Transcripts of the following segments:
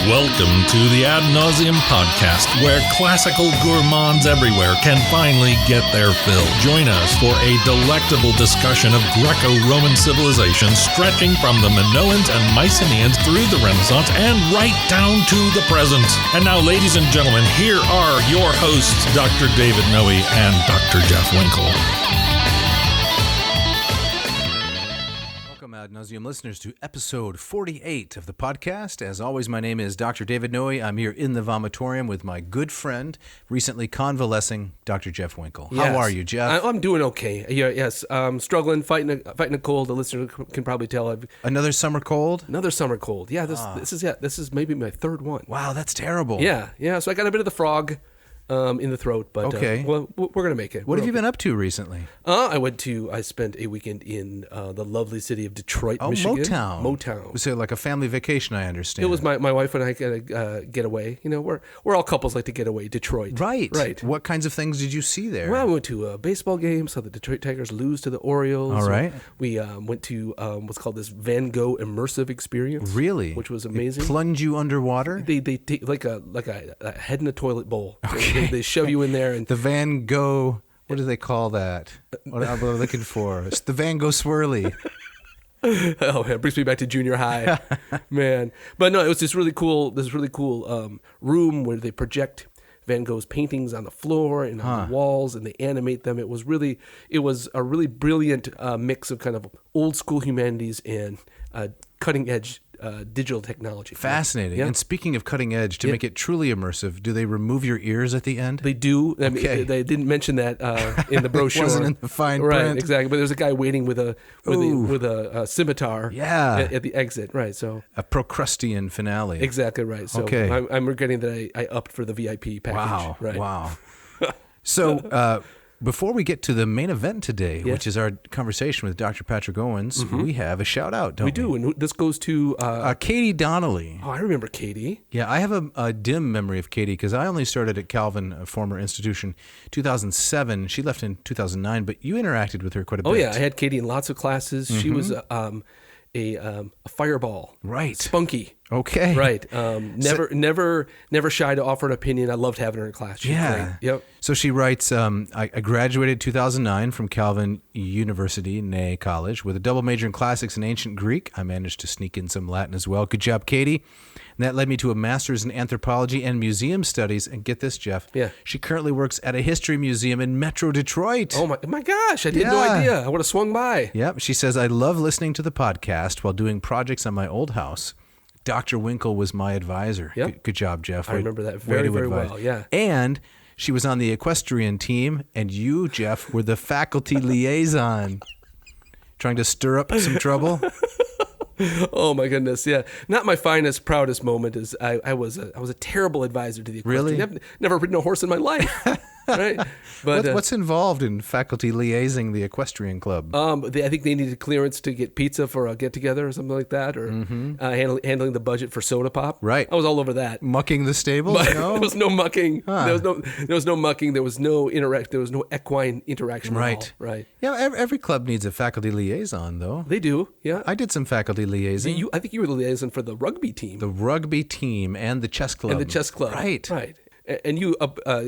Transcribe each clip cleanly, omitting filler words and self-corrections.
Welcome to the Ad Nauseam Podcast, where classical gourmands everywhere can finally get their fill. Join us for a delectable discussion of Greco-Roman civilization stretching from the Minoans and Mycenaeans through the Renaissance and right down to the present. And now, ladies and gentlemen, here are your hosts, Dr. David Noe and Dr. Jeff Winkle. Ad Nauseam listeners to episode 48 of the podcast. As always, my name is Dr. David Noe. I'm here in the vomitorium with my good friend, recently convalescing, Dr. Jeff Winkle. Yes. How are you, Jeff? I'm doing okay. Yes, struggling, fighting a cold. The listener can probably tell. Another summer cold? Another summer cold. Yeah, this is maybe my third one. Wow, that's terrible. Yeah. So I got a bit of the frog in the throat, but okay. Well, we're gonna make it. What have you been up to recently? I spent a weekend in the lovely city of Detroit, Michigan. Motown. Was it like a family vacation? I understand. It was my wife and I get away. You know, we're all couples like to get away. Detroit. Right. What kinds of things did you see there? Well, we went to a baseball game, saw the Detroit Tigers lose to the Orioles. All right. We went to what's called this Van Gogh immersive experience. Really? Which was amazing. They plunge you underwater? They take like a head in a toilet bowl. Okay. They shove you in there and the Van Gogh. What do they call that? What am I looking for? It's the Van Gogh swirly. Oh, it brings me back to junior high, man. But no, it was this really cool room where they project Van Gogh's paintings on the floor and on the walls, and they animate them. It was a really brilliant mix of kind of old school humanities and cutting edge digital technology. Fascinating. Yeah. And speaking of cutting edge, to make it truly immersive, do they remove your ears at the end? They do. I mean, Okay. they didn't mention that in the brochure. It wasn't in the fine right, print. Exactly. But there's a guy waiting with a scimitar. Yeah. At the exit. Right. So a Procrustean finale. exactly right. So Okay. I'm regretting that I upped for the VIP package. Wow. Right. Wow. So before we get to the main event today, Yes. which is our conversation with Dr. Patrick Owens, we have a shout out, don't we? We do, and this goes to. Katie Donnelly. I remember Katie. Yeah, I have a dim memory of Katie because I only started at Calvin, a former institution, 2007. She left in 2009, but you interacted with her quite a bit. Oh yeah, I had Katie in lots of classes. She was a fireball. Right. Spunky. Okay. Right. Never shy to offer an opinion. I loved having her in class. She's great. Yep. So she writes, I graduated 2009 from Calvin University, nay College, with a double major in classics and ancient Greek. I managed to sneak in some Latin as well. Good job, Katie. And that led me to a master's in anthropology and museum studies. And get this, Jeff. Yeah. She currently works at a history museum in Metro Detroit. Oh my gosh! I had no idea. I would have swung by. Yep. She says, I love listening to the podcast while doing projects on my old house. Dr. Winkle was my advisor. Yep. Good job, Jeff. I remember that very well, yeah. And she was on the equestrian team, and you, Jeff, were the faculty liaison. Trying to stir up some trouble? Oh my goodness, yeah. Not my finest, proudest moment is I was a terrible advisor to the equestrian. Really? Never ridden a horse in my life. Right? But What's involved in faculty liaising the equestrian club? I think they needed clearance to get pizza for a get together or something like that, or handling the budget for soda pop. Right. I was all over that. Mucking the stables? But No? there was no mucking. There was no mucking. There was no There was no equine interaction at all. Right. Yeah, every club needs a faculty liaison, though. They do. Yeah. I did some faculty liaising. I think you were the liaison for the rugby team. The rugby team and the chess club. Right. Right. And you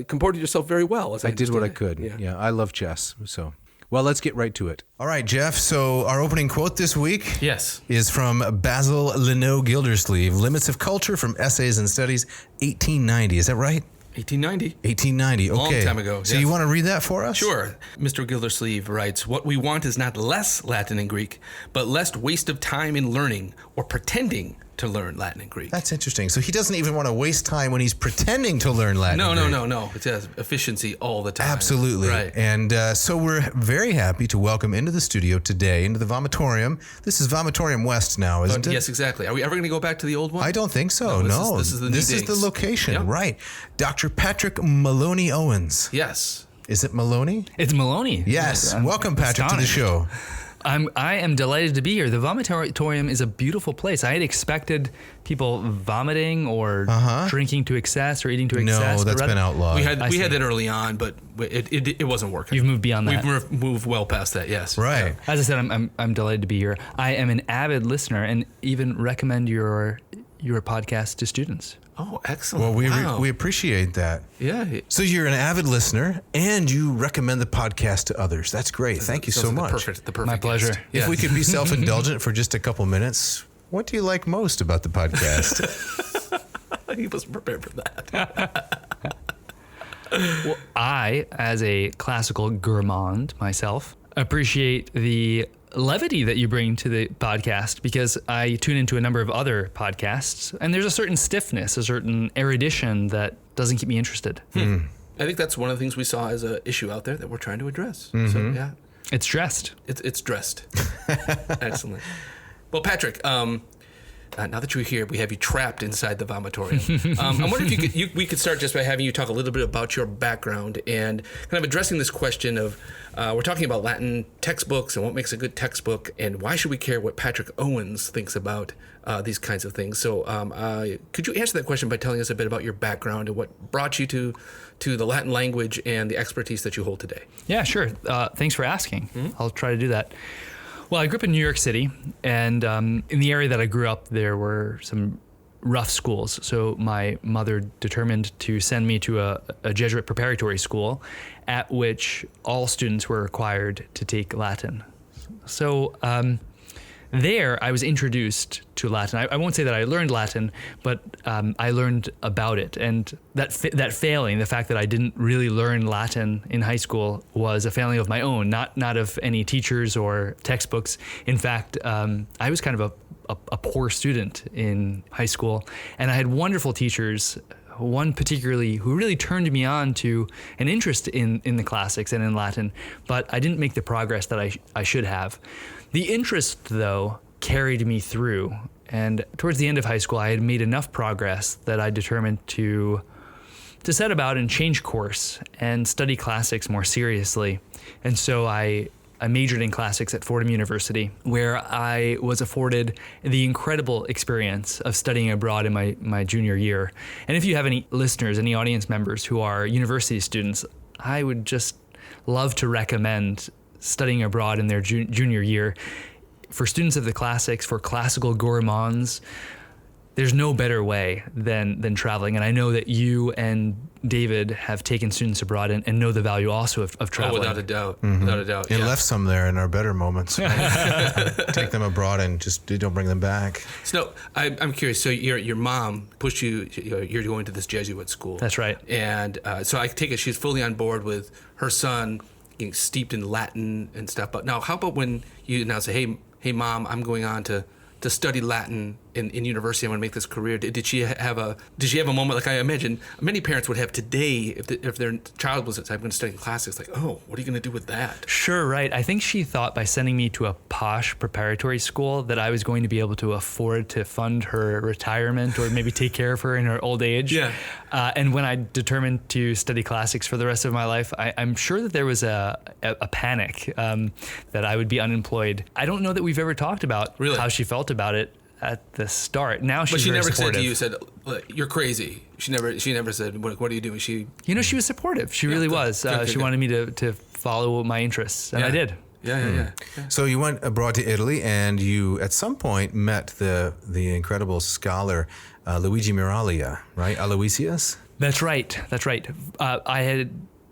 comported yourself very well. As I did what I understand could. it. Yeah, I love chess. So, well, let's get right to it. All right, Jeff. So our opening quote this week is from Basil Leno Gildersleeve, Limits of Culture from Essays and Studies, 1890. Is that right? 1890. 1890, okay. Long time ago, So yes. you want to read that for us? Sure. Mr. Gildersleeve writes, "What we want is not less Latin and Greek, but less waste of time in learning or pretending to learn Latin and Greek." That's interesting. So he doesn't even want to waste time when he's pretending to learn Latin and Greek. No. It has efficiency all the time. Absolutely. Right. And so we're very happy to welcome into the studio today, into the vomitorium. This is Vomitorium West now, isn't it? Yes, exactly. Are we ever going to go back to the old one? I don't think so, no. This is the new This is days. the location, Yep. right. Dr. Patrick Maloney Owens. Yes. Is it Maloney? It's Maloney. Yes. I'm Welcome, Patrick, to the astonished. show. I am delighted to be here. The vomitorium is a beautiful place. I had expected people vomiting or drinking to excess or eating to excess. No, that's been outlawed. We had that early on, but it wasn't working. You've moved beyond that. We've moved well past that. Yes. Right. As I said, I'm delighted to be here. I am an avid listener and even recommend your your podcast to students. Oh, excellent. Well, we appreciate that. Yeah. So you're an avid listener, and you recommend the podcast to others. That's great. Thank you so much. The perfect My pleasure. guest. If we could be self-indulgent for just a couple minutes, what do you like most about the podcast? He wasn't prepared for that. Well, I, as a classical gourmand myself, appreciate the levity that you bring to the podcast, because I tune into a number of other podcasts, and there's a certain stiffness, a certain erudition that doesn't keep me interested. I think that's one of the things we saw as an issue out there that we're trying to address. So yeah, It's dressed. it's dressed. Excellent. Well, Patrick, now that you're here, we have you trapped inside the vomitorium. I'm wondering if we could start just by having you talk a little bit about your background and kind of addressing this question of, we're talking about Latin textbooks and what makes a good textbook, and why should we care what Patrick Owens thinks about these kinds of things. So could you answer that question by telling us a bit about your background and what brought you to the Latin language and the expertise that you hold today? Yeah, sure. Thanks for asking. I'll try to do that. Well, I grew up in New York City, and in the area that I grew up, there were some rough schools. So my mother determined to send me to a Jesuit preparatory school at which all students were required to take Latin. So there I was introduced to Latin. I won't say that I learned Latin, but I learned about it. And that failing, the fact that I didn't really learn Latin in high school, was a failing of my own, not of any teachers or textbooks. In fact, I was kind of a poor student in high school, and I had wonderful teachers, one particularly who really turned me on to an interest in the classics and in Latin, but I didn't make the progress that I should have. The interest, though, carried me through, and towards the end of high school, I had made enough progress that I determined to set about and change course and study classics more seriously. And so I majored in classics at Fordham University, where I was afforded the incredible experience of studying abroad in my junior year. And if you have any listeners, any audience members who are university students, I would just love to recommend studying abroad in their junior year. For students of the classics, for classical gourmands, there's no better way than traveling. And I know that you and David have taken students abroad and know the value also of traveling. Oh, without a doubt. Without a doubt. And left some there in our better moments. Take them abroad and just don't bring them back. So I'm curious. So your mom pushed you. You're going to this Jesuit school. That's right. And so I take it she's fully on board with her son getting steeped in Latin and stuff. But now, how about when you now say, "Hey, Mom, I'm going on to study Latin in university. I'm going to make this career." Did she have a moment like I imagine many parents would have today if their child was, I'm going to study classics, like, oh, what are you going to do with that? Sure, right. I think she thought by sending me to a posh preparatory school that I was going to be able to afford to fund her retirement or maybe take care of her in her old age. Yeah. And when I determined to study classics for the rest of my life, I'm sure that there was a panic that I would be unemployed. I don't know that we've ever talked about Really? How she felt about it at the start. Now she's But she very never supportive. said to you, "You're crazy." She never said, "What are you doing?" She was supportive. She really good. was. Good, She good. wanted me to follow my interests, and I did. Yeah. So you went abroad to Italy, and you at some point met the incredible scholar Luigi Miraglia, right? Aloysius? That's right. I had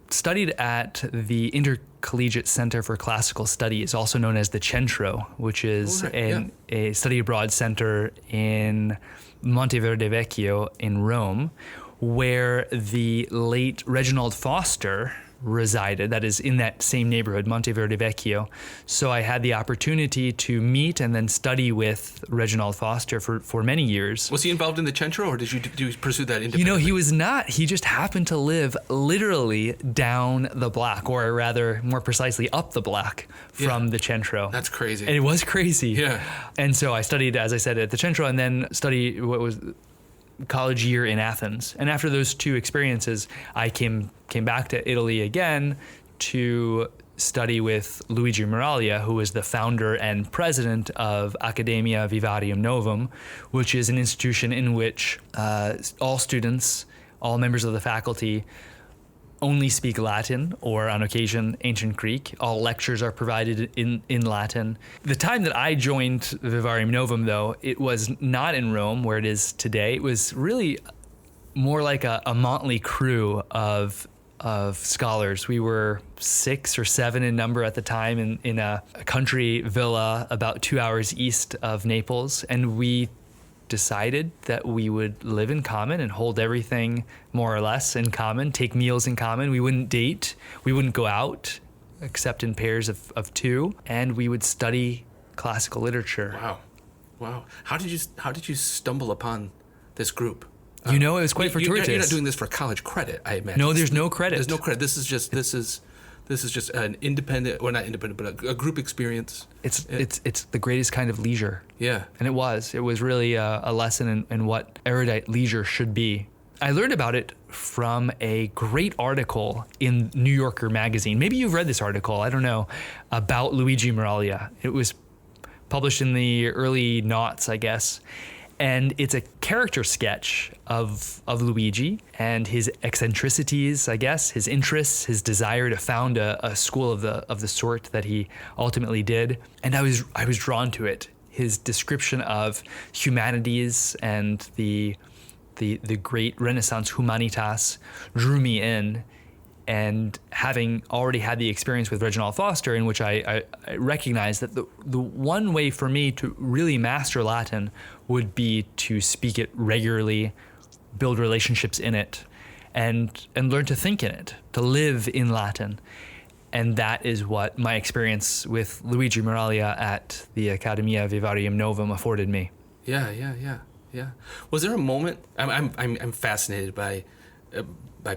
studied at the Intercollegiate Center for Classical Studies, also known as the Centro, which is a study abroad center in Monteverde Vecchio in Rome, where the late Reginald Foster resided. That is in that same neighborhood, Monteverde Vecchio. So I had the opportunity to meet and then study with Reginald Foster for many years. Was he involved in the Centro, or did you pursue that independently? He was not. He just happened to live literally down the block, or rather, more precisely, up the block from the Centro. That's crazy. And it was crazy. Yeah. And so I studied, as I said, at the Centro, and then studied what was college year in Athens. And after those two experiences, I came back to Italy again to study with Luigi Miraglia, who is the founder and president of Academia Vivarium Novum, which is an institution in which all students, all members of the faculty, only speak Latin or on occasion ancient Greek. All lectures are provided in Latin. The time that I joined Vivarium Novum, though, it was not in Rome where it is today. It was really more like a motley crew of scholars. We were 6 or 7 in number at the time in a country villa about 2 hours east of Naples, and we decided that we would live in common and hold everything more or less in common, take meals in common. We wouldn't date, we wouldn't go out except in pairs of 2, and we would study classical literature. Wow. How did you stumble upon this group? It was quite fortuitous. You're not doing this for college credit, I imagine. No, there's no credit. There's no credit. This is just an independent, well, not independent, but a group experience. It's the greatest kind of leisure. Yeah. And it was really a lesson in what erudite leisure should be. I learned about it from a great article in New Yorker magazine. Maybe you've read this article, I don't know, about Luigi Miraglia. It was published in the early noughts, I guess. And it's a character sketch of Luigi and his eccentricities, I guess, his interests, his desire to found a school of the sort that he ultimately did. And I was drawn to it. His description of humanities and the great Renaissance humanitas drew me in. And having already had the experience with Reginald Foster, in which I recognized that the one way for me to really master Latin would be to speak it regularly, build relationships in it, and learn to think in it, to live in Latin. And that is what my experience with Luigi Miraglia at the Accademia Vivarium Novum afforded me. Yeah. Was there a moment? I'm fascinated by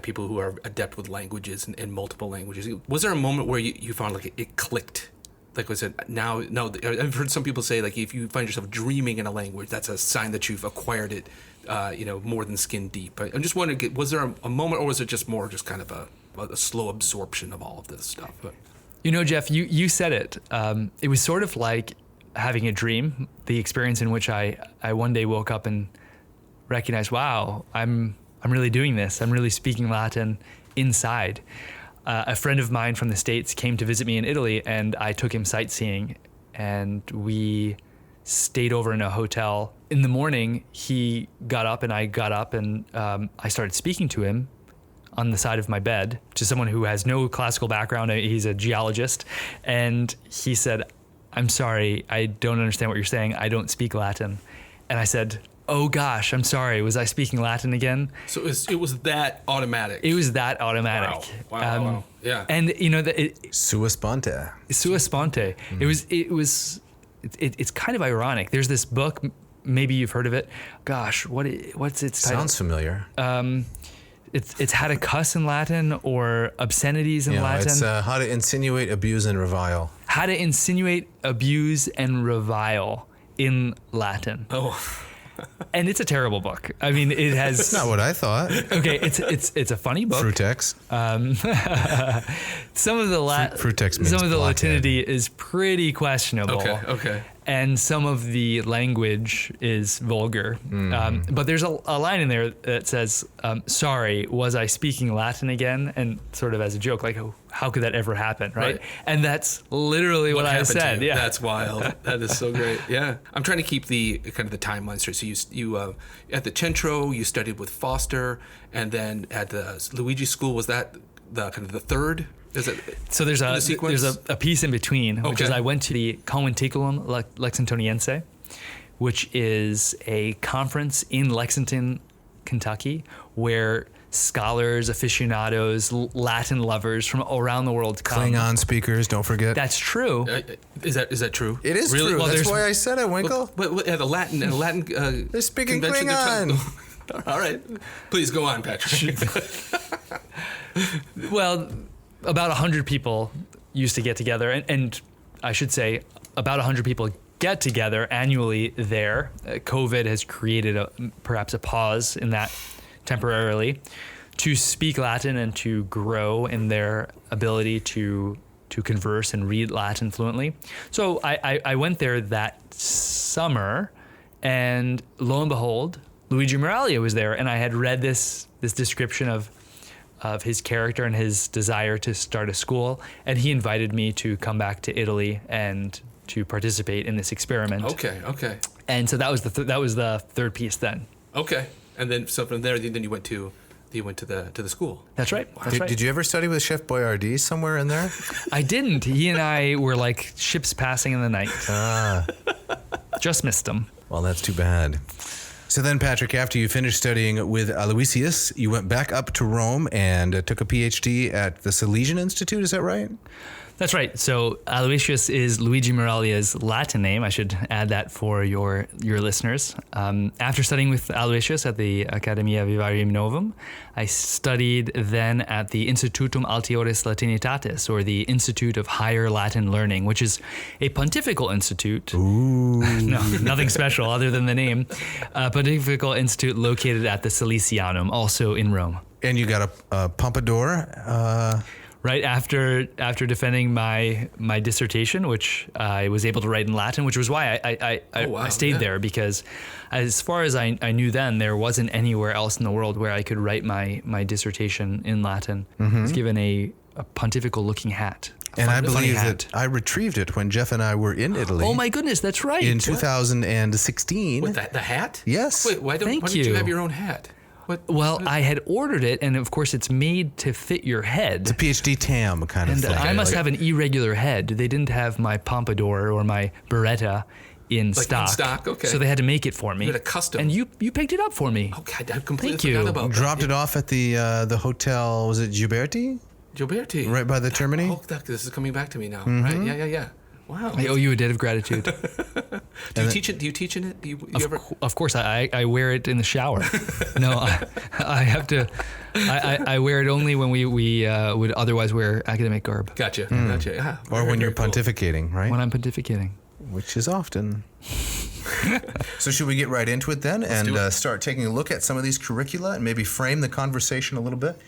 people who are adept with languages and multiple languages. Was there a moment where you found like it clicked? Like I said, no, I've heard some people say like if you find yourself dreaming in a language, that's a sign that you've acquired it, more than skin deep. I'm just wondering, was there a moment, or was it just more just kind of a slow absorption of all of this stuff? Jeff, you said it. It was sort of like having a dream, the experience in which I one day woke up and recognized, wow, I'm really doing this. I'm really speaking Latin inside. A friend of mine from the States came to visit me in Italy, and I took him sightseeing, and we stayed over in a hotel. In the morning, he got up and I got up, and I started speaking to him on the side of my bed, to someone who has no classical background. He's a geologist. And he said, "I'm sorry, I don't understand what you're saying. I don't speak Latin." And I said, "Oh gosh, I'm sorry. Was I speaking Latin again?" So it was that automatic. It was that automatic. Wow. Yeah. And Sua sponte. Sua sponte. It's kind of ironic. There's this book, maybe you've heard of it. Gosh, what's its title? Sounds familiar. It's how to cuss in Latin or obscenities in Latin. It's how to insinuate, abuse, and revile. How to insinuate, abuse, and revile in Latin. Oh. And it's a terrible book. I mean, it has. That's not what I thought. Okay, it's a funny book. Frutex. Some of the Frutex means some of the blockhead. Latinity is pretty questionable. Okay. And some of the language is vulgar. But there's a line in there that says, "Sorry, was I speaking Latin again?" And sort of as a joke, like, how could that ever happen, right? And that's literally what I said. Yeah, that's wild. That is so great. Yeah, I'm trying to keep the kind of the timeline straight. So you at the Centro, you studied with Foster, and then at the Luigi School, was that the kind of the third? Is it? So there's a piece in between, which is I went to the Conventiculum Lexingtoniense, which is a conference in Lexington, Kentucky, where scholars, aficionados, Latin lovers from around the world come. Klingon speakers, don't forget. That's true. Is that true? It is really? true. Well, That's why I said it, Winkle. But at the Latin They're speaking convention, Klingon. All right, please go on, Patrick. Well, about 100 people used to get together, and I should say about 100 people get together annually there. COVID has created perhaps a pause in that temporarily, to speak Latin and to grow in their ability to converse and read Latin fluently. So I went there that summer, and lo and behold, Luigi Miraglia was there, and I had read this description of of his character and his desire to start a school, and he invited me to come back to Italy and to participate in this experiment. Okay. And so that was the third piece then. Okay. And then so from there, then you went to the school. That's right. That's right. Did you ever study with Chef Boyardee somewhere in there? I didn't. He and I were like ships passing in the night. Just missed him. Well, that's too bad. So then, Patrick, after you finished studying with Aloysius, you went back up to Rome and took a PhD at the Salesian Institute. Is that right? That's right. So Aloysius is Luigi Miraglia's Latin name. I should add that for your listeners. After studying with Aloysius at the Accademia Vivarium Novum, I studied then at the Institutum Altioris Latinitatis, or the Institute of Higher Latin Learning, which is a pontifical institute. Ooh. No, nothing special other than the name. A pontifical institute located at the Salesianum, also in Rome. And you got a pompadour. Right after defending my dissertation, which I was able to write in Latin, which was why I stayed there, because as far as I knew then, there wasn't anywhere else in the world where I could write my dissertation in Latin. I was given a pontifical looking hat. And I believe that I retrieved it when Jeff and I were in Italy. Oh my goodness, that's right. In 2016. With the hat? Yes. Wait, why didn't you have your own hat? Well, I had ordered it, and of course it's made to fit your head. It's a PhD tam kind of And thing. I must have an irregular head. They didn't have my pompadour or my beretta in stock. In stock, okay. So they had to make it for me. You had a custom. And you picked it up for me. Okay, I completely Thank you. forgot about that. Dropped it off at the hotel, was it Gilberti? Gilberti. Right by the Termini? Oh, this is coming back to me now. Right? Yeah. Wow. I owe you a debt of gratitude. Do you teach in it? Do you ever? Of course, I wear it in the shower. No, I have to. I wear it only when we would otherwise wear academic garb. Gotcha. Yeah. Or when you're pontificating, right? When I'm pontificating. Which is often. So should we get right into it then and start taking a look at some of these curricula and maybe frame the conversation a little bit?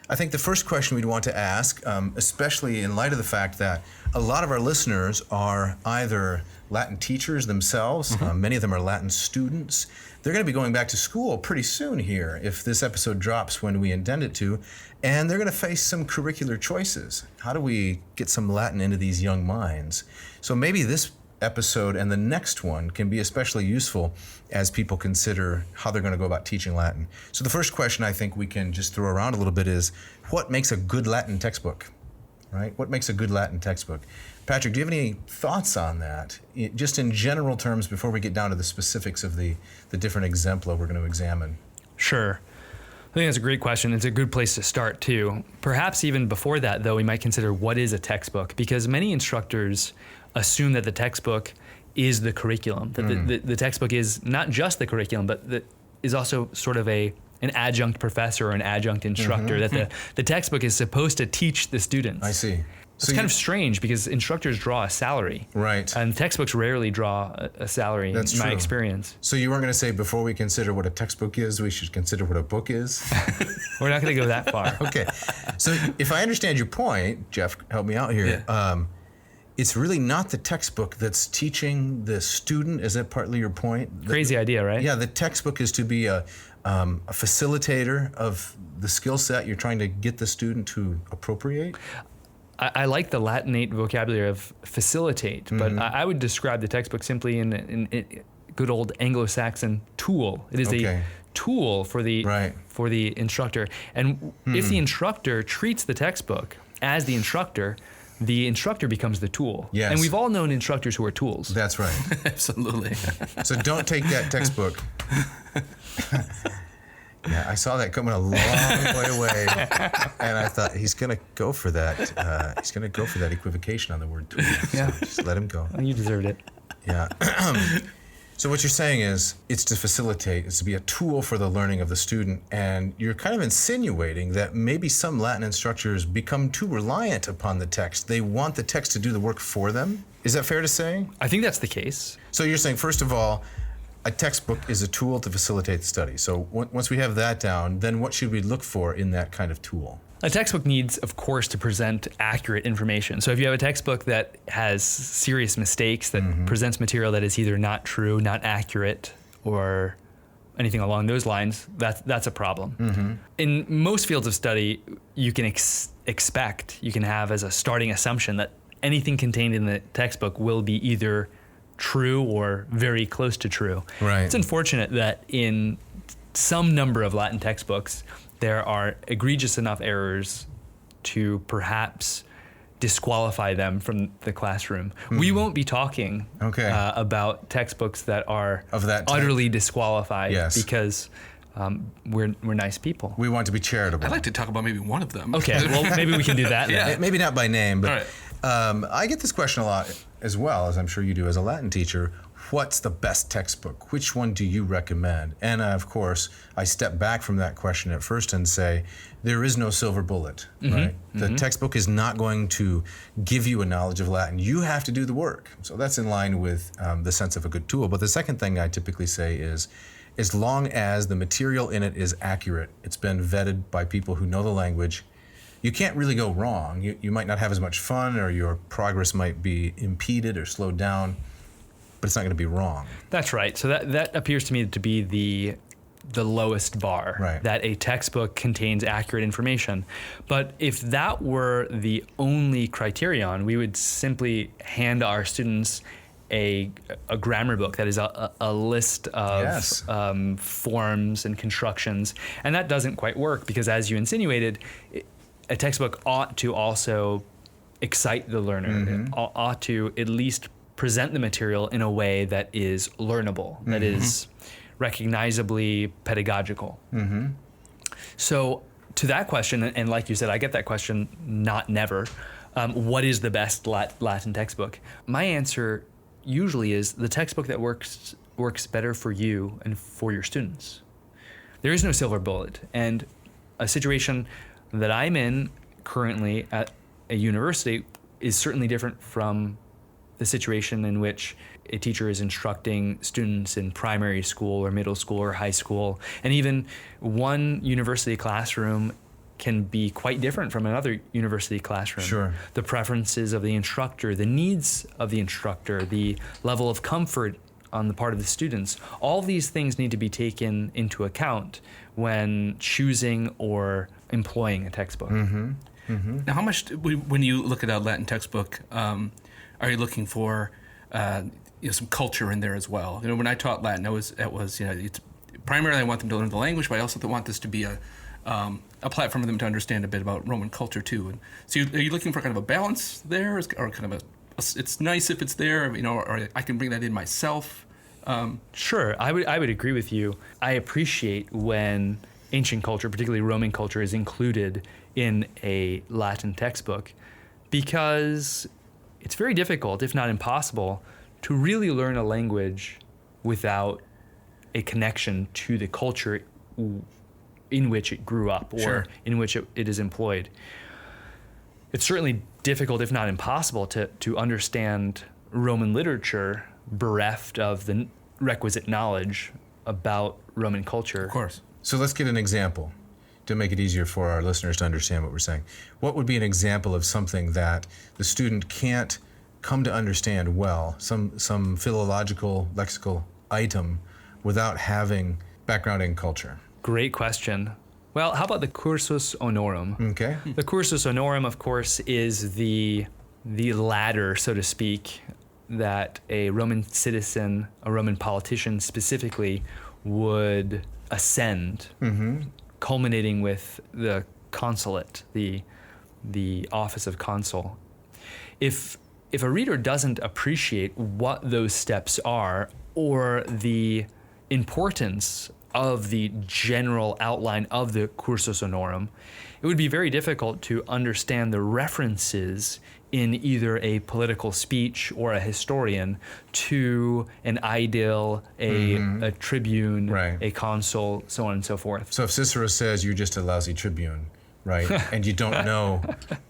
I think the first question we'd want to ask, especially in light of the fact that a lot of our listeners are either Latin teachers themselves, many of them are Latin students. They're going to be going back to school pretty soon here if this episode drops when we intend it to, and they're going to face some curricular choices. How do we get some Latin into these young minds? So maybe this episode and the next one can be especially useful as people consider how they're going to go about teaching Latin. So the first question I think we can just throw around a little bit is, what makes a good Latin textbook, right? What makes a good Latin textbook? Patrick, do you have any thoughts on that, just in general terms, before we get down to the specifics of the different exempla we're going to examine? Sure. I think that's a great question. It's a good place to start, too. Perhaps even before that, though, we might consider what is a textbook, because many instructors assume that the textbook is the curriculum, that the textbook is not just the curriculum, but that is also sort of an adjunct professor or an adjunct instructor, that the textbook is supposed to teach the students. I see. It's kind of strange because instructors draw a salary. Right. And textbooks rarely draw a salary, That's in my true. experience. So you weren't going to say before we consider what a textbook is, we should consider what a book is? We're not going to go that far. Okay. So if I understand your point, Jeff, help me out here. Yeah. It's really not the textbook that's teaching the student. Is that partly your point? Crazy idea, right? Yeah, the textbook is to be a facilitator of the skill set you're trying to get the student to appropriate. I like the Latinate vocabulary of facilitate, but I would describe the textbook simply in good old Anglo-Saxon tool. It is a tool for the instructor. And if the instructor treats the textbook as the instructor becomes the tool. Yes. And we've all known instructors who are tools. That's right. Absolutely. So don't take that textbook. Yeah, I saw that coming a long way away, and I thought he's going to go for that. He's going to go for that equivocation on the word tool. Yeah. So just let him go. You deserved it. Yeah. So what you're saying is it's to facilitate, it's to be a tool for the learning of the student, and you're kind of insinuating that maybe some Latin instructors become too reliant upon the text. They want the text to do the work for them. Is that fair to say? I think that's the case. So you're saying, first of all, a textbook is a tool to facilitate the study. So once we have that down, then what should we look for in that kind of tool? A textbook needs, of course, to present accurate information. So if you have a textbook that has serious mistakes, that presents material that is either not true, not accurate, or anything along those lines, that's a problem. In most fields of study, you can expect, you can have as a starting assumption that anything contained in the textbook will be either true or very close to true. Right. It's unfortunate that in some number of Latin textbooks, there are egregious enough errors to perhaps disqualify them from the classroom. We won't be talking about textbooks that are of that type. Utterly disqualified because we're nice people. We want to be charitable. I'd like to talk about maybe one of them. Okay, well, maybe we can do that. Yeah. Maybe not by name, but All right. I get this question a lot as well, as I'm sure you do as a Latin teacher. What's the best textbook? Which one do you recommend? And of course, I step back from that question at first and say, there is no silver bullet, right? The textbook is not going to give you a knowledge of Latin. You have to do the work. So that's in line with the sense of a good tool. But the second thing I typically say is, as long as the material in it is accurate, it's been vetted by people who know the language, you can't really go wrong. You might not have as much fun, or your progress might be impeded or slowed down, but it's not going to be wrong. That's right. So that appears to me to be the lowest bar, Right. that a textbook contains accurate information. But if that were the only criterion, we would simply hand our students a grammar book that is a list of Yes. forms and constructions. And that doesn't quite work because, as you insinuated, a textbook ought to also excite the learner. It ought to at least present the material in a way that is learnable, that is recognizably pedagogical. So to that question, and like you said, I get that question not never, what is the best Latin textbook? My answer usually is the textbook that works better for you and for your students. There is no silver bullet, and a situation that I'm in currently at a university is certainly different from the situation in which a teacher is instructing students in primary school or middle school or high school. And even one university classroom can be quite different from another university classroom. Sure. The preferences of the instructor, the needs of the instructor, the level of comfort on the part of the students, all these things need to be taken into account when choosing or employing a textbook. Now, how much, when you look at a Latin textbook, are you looking for some culture in there as well? You know, when I taught Latin, it's primarily I want them to learn the language, but I also want this to be a platform for them to understand a bit about Roman culture too. And so, are you looking for kind of a balance there, or kind of it's nice if it's there, or I can bring that in myself? Sure, I would agree with you. I appreciate when ancient culture, particularly Roman culture, is included in a Latin textbook, because it's very difficult, if not impossible, to really learn a language without a connection to the culture in which it grew up or Sure. in which it is employed. It's certainly difficult, if not impossible, to understand Roman literature bereft of the requisite knowledge about Roman culture. Of course. So let's get an example to make it easier for our listeners to understand what we're saying. What would be an example of something that the student can't come to understand well, some philological, lexical item, without having background in culture? Great question. Well, how about the cursus honorum? Okay. The cursus honorum, of course, is the ladder, so to speak, that a Roman citizen, a Roman politician specifically, would ascend, culminating with the consulate, the office of consul. If a reader doesn't appreciate what those steps are, or the importance of the general outline of the cursus honorum, it would be very difficult to understand the references in either a political speech or a historian to an aedile, a tribune, Right. a consul, so on and so forth. So if Cicero says you're just a lousy tribune, right, and you don't know,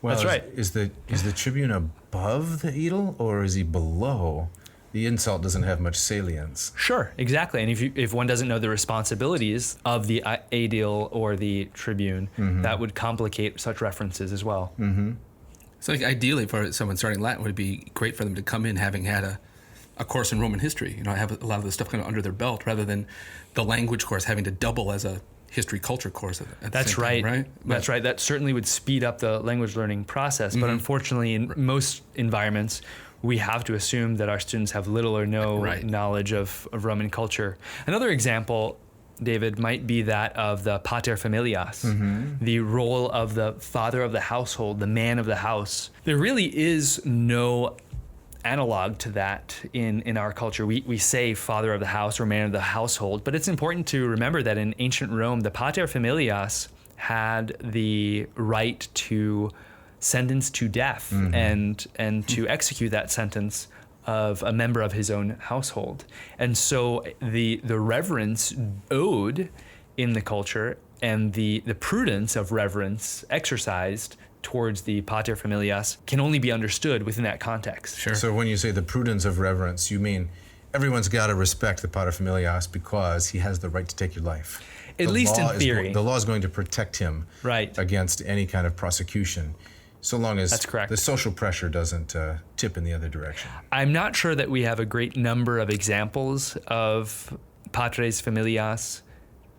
well, That's right. is the tribune above the aedile or is he below? The insult doesn't have much salience. Sure, exactly. And if one doesn't know the responsibilities of the aedile or the tribune, that would complicate such references as well. So, like, ideally, for someone starting Latin, would it be great for them to come in having had a course in Roman history. You know, I have a lot of this stuff kind of under their belt, rather than the language course having to double as a history culture course at the That's same right. time, right? That's right. That certainly would speed up the language learning process. But unfortunately, in most environments, we have to assume that our students have little or no knowledge of Roman culture. Another example, David, might be that of the pater familias, the role of the father of the household, the man of the house. There really is no analog to that in our culture. We say father of the house or man of the household, but it's important to remember that in ancient Rome, the pater familias had the right to sentence to death and to execute that sentence of a member of his own household. And so the reverence owed in the culture and the prudence of reverence exercised towards the pater familias can only be understood within that context. Sure. So when you say the prudence of reverence, you mean everyone's got to respect the pater familias because he has the right to take your life. At least in theory. The law is going to protect him against any kind of prosecution, so long as That's correct. the social pressure doesn't tip in the other direction. I'm not sure that we have a great number of examples of patres familias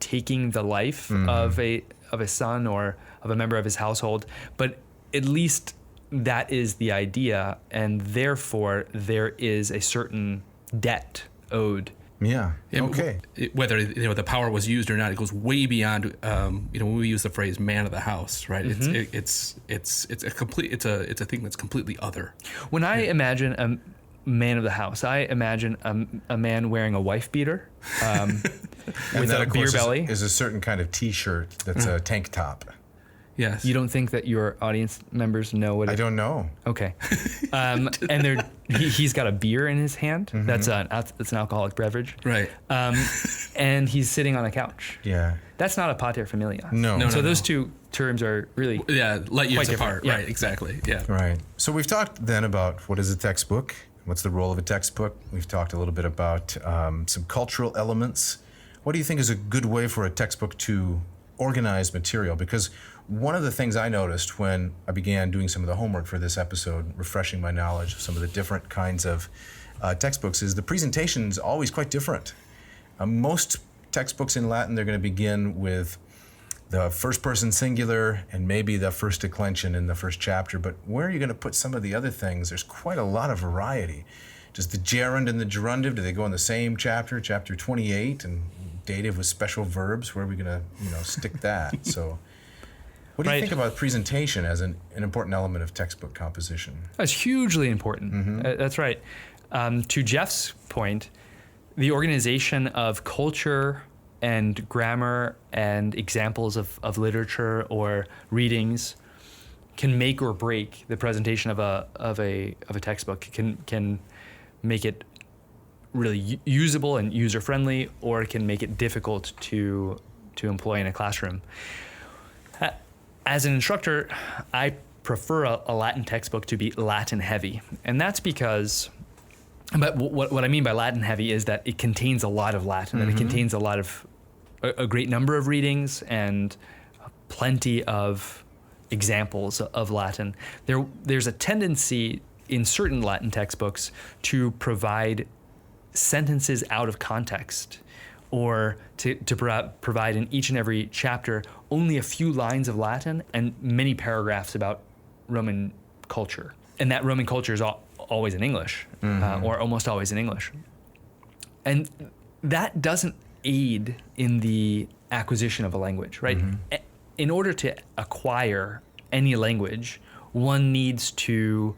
taking the life of a son or of a member of his household, but at least that is the idea, and therefore there is a certain debt owed. Yeah. And Okay. Whether the power was used or not, it goes way beyond. When we use the phrase "man of the house," right? It's a thing that's completely other. When I imagine a man of the house, I imagine a man wearing a wife beater with that, a of beer course, belly. is a certain kind of T-shirt that's a tank top. Yes. You don't think that your audience members know what I don't know. Okay. And he's got a beer in his hand. That's an alcoholic beverage. Right. And he's sitting on a couch. Yeah. That's not a pater familias. No. So those two terms are really Light years quite apart. different. Yeah. Right. Exactly. Yeah. Right. So we've talked then about what is a textbook, what's the role of a textbook. We've talked a little bit about some cultural elements. What do you think is a good way for a textbook to organize material? Because one of the things I noticed when I began doing some of the homework for this episode, refreshing my knowledge of some of the different kinds of textbooks, is the presentation's always quite different. Most textbooks in Latin, they're going to begin with the first person singular and maybe the first declension in the first chapter, but where are you going to put some of the other things? There's quite a lot of variety. Does the gerund and the gerundive, do they go in the same chapter 28, and dative with special verbs? Where are we going to stick that? So what do you think about presentation as an important element of textbook composition? That's hugely important. That's right. To Jeff's point, the organization of culture and grammar and examples of literature or readings can make or break the presentation of a textbook. Can make it really usable and user friendly, or it can make it difficult to employ in a classroom. As an instructor, I prefer a Latin textbook to be Latin heavy, and that's because. But what I mean by Latin heavy is that it contains a lot of Latin, and it contains a great number of readings and plenty of examples of Latin. There's a tendency in certain Latin textbooks to provide sentences out of context, or to provide in each and every chapter only a few lines of Latin and many paragraphs about Roman culture. And that Roman culture is always in English, or almost always in English. And that doesn't aid in the acquisition of a language, right? In order to acquire any language, one needs to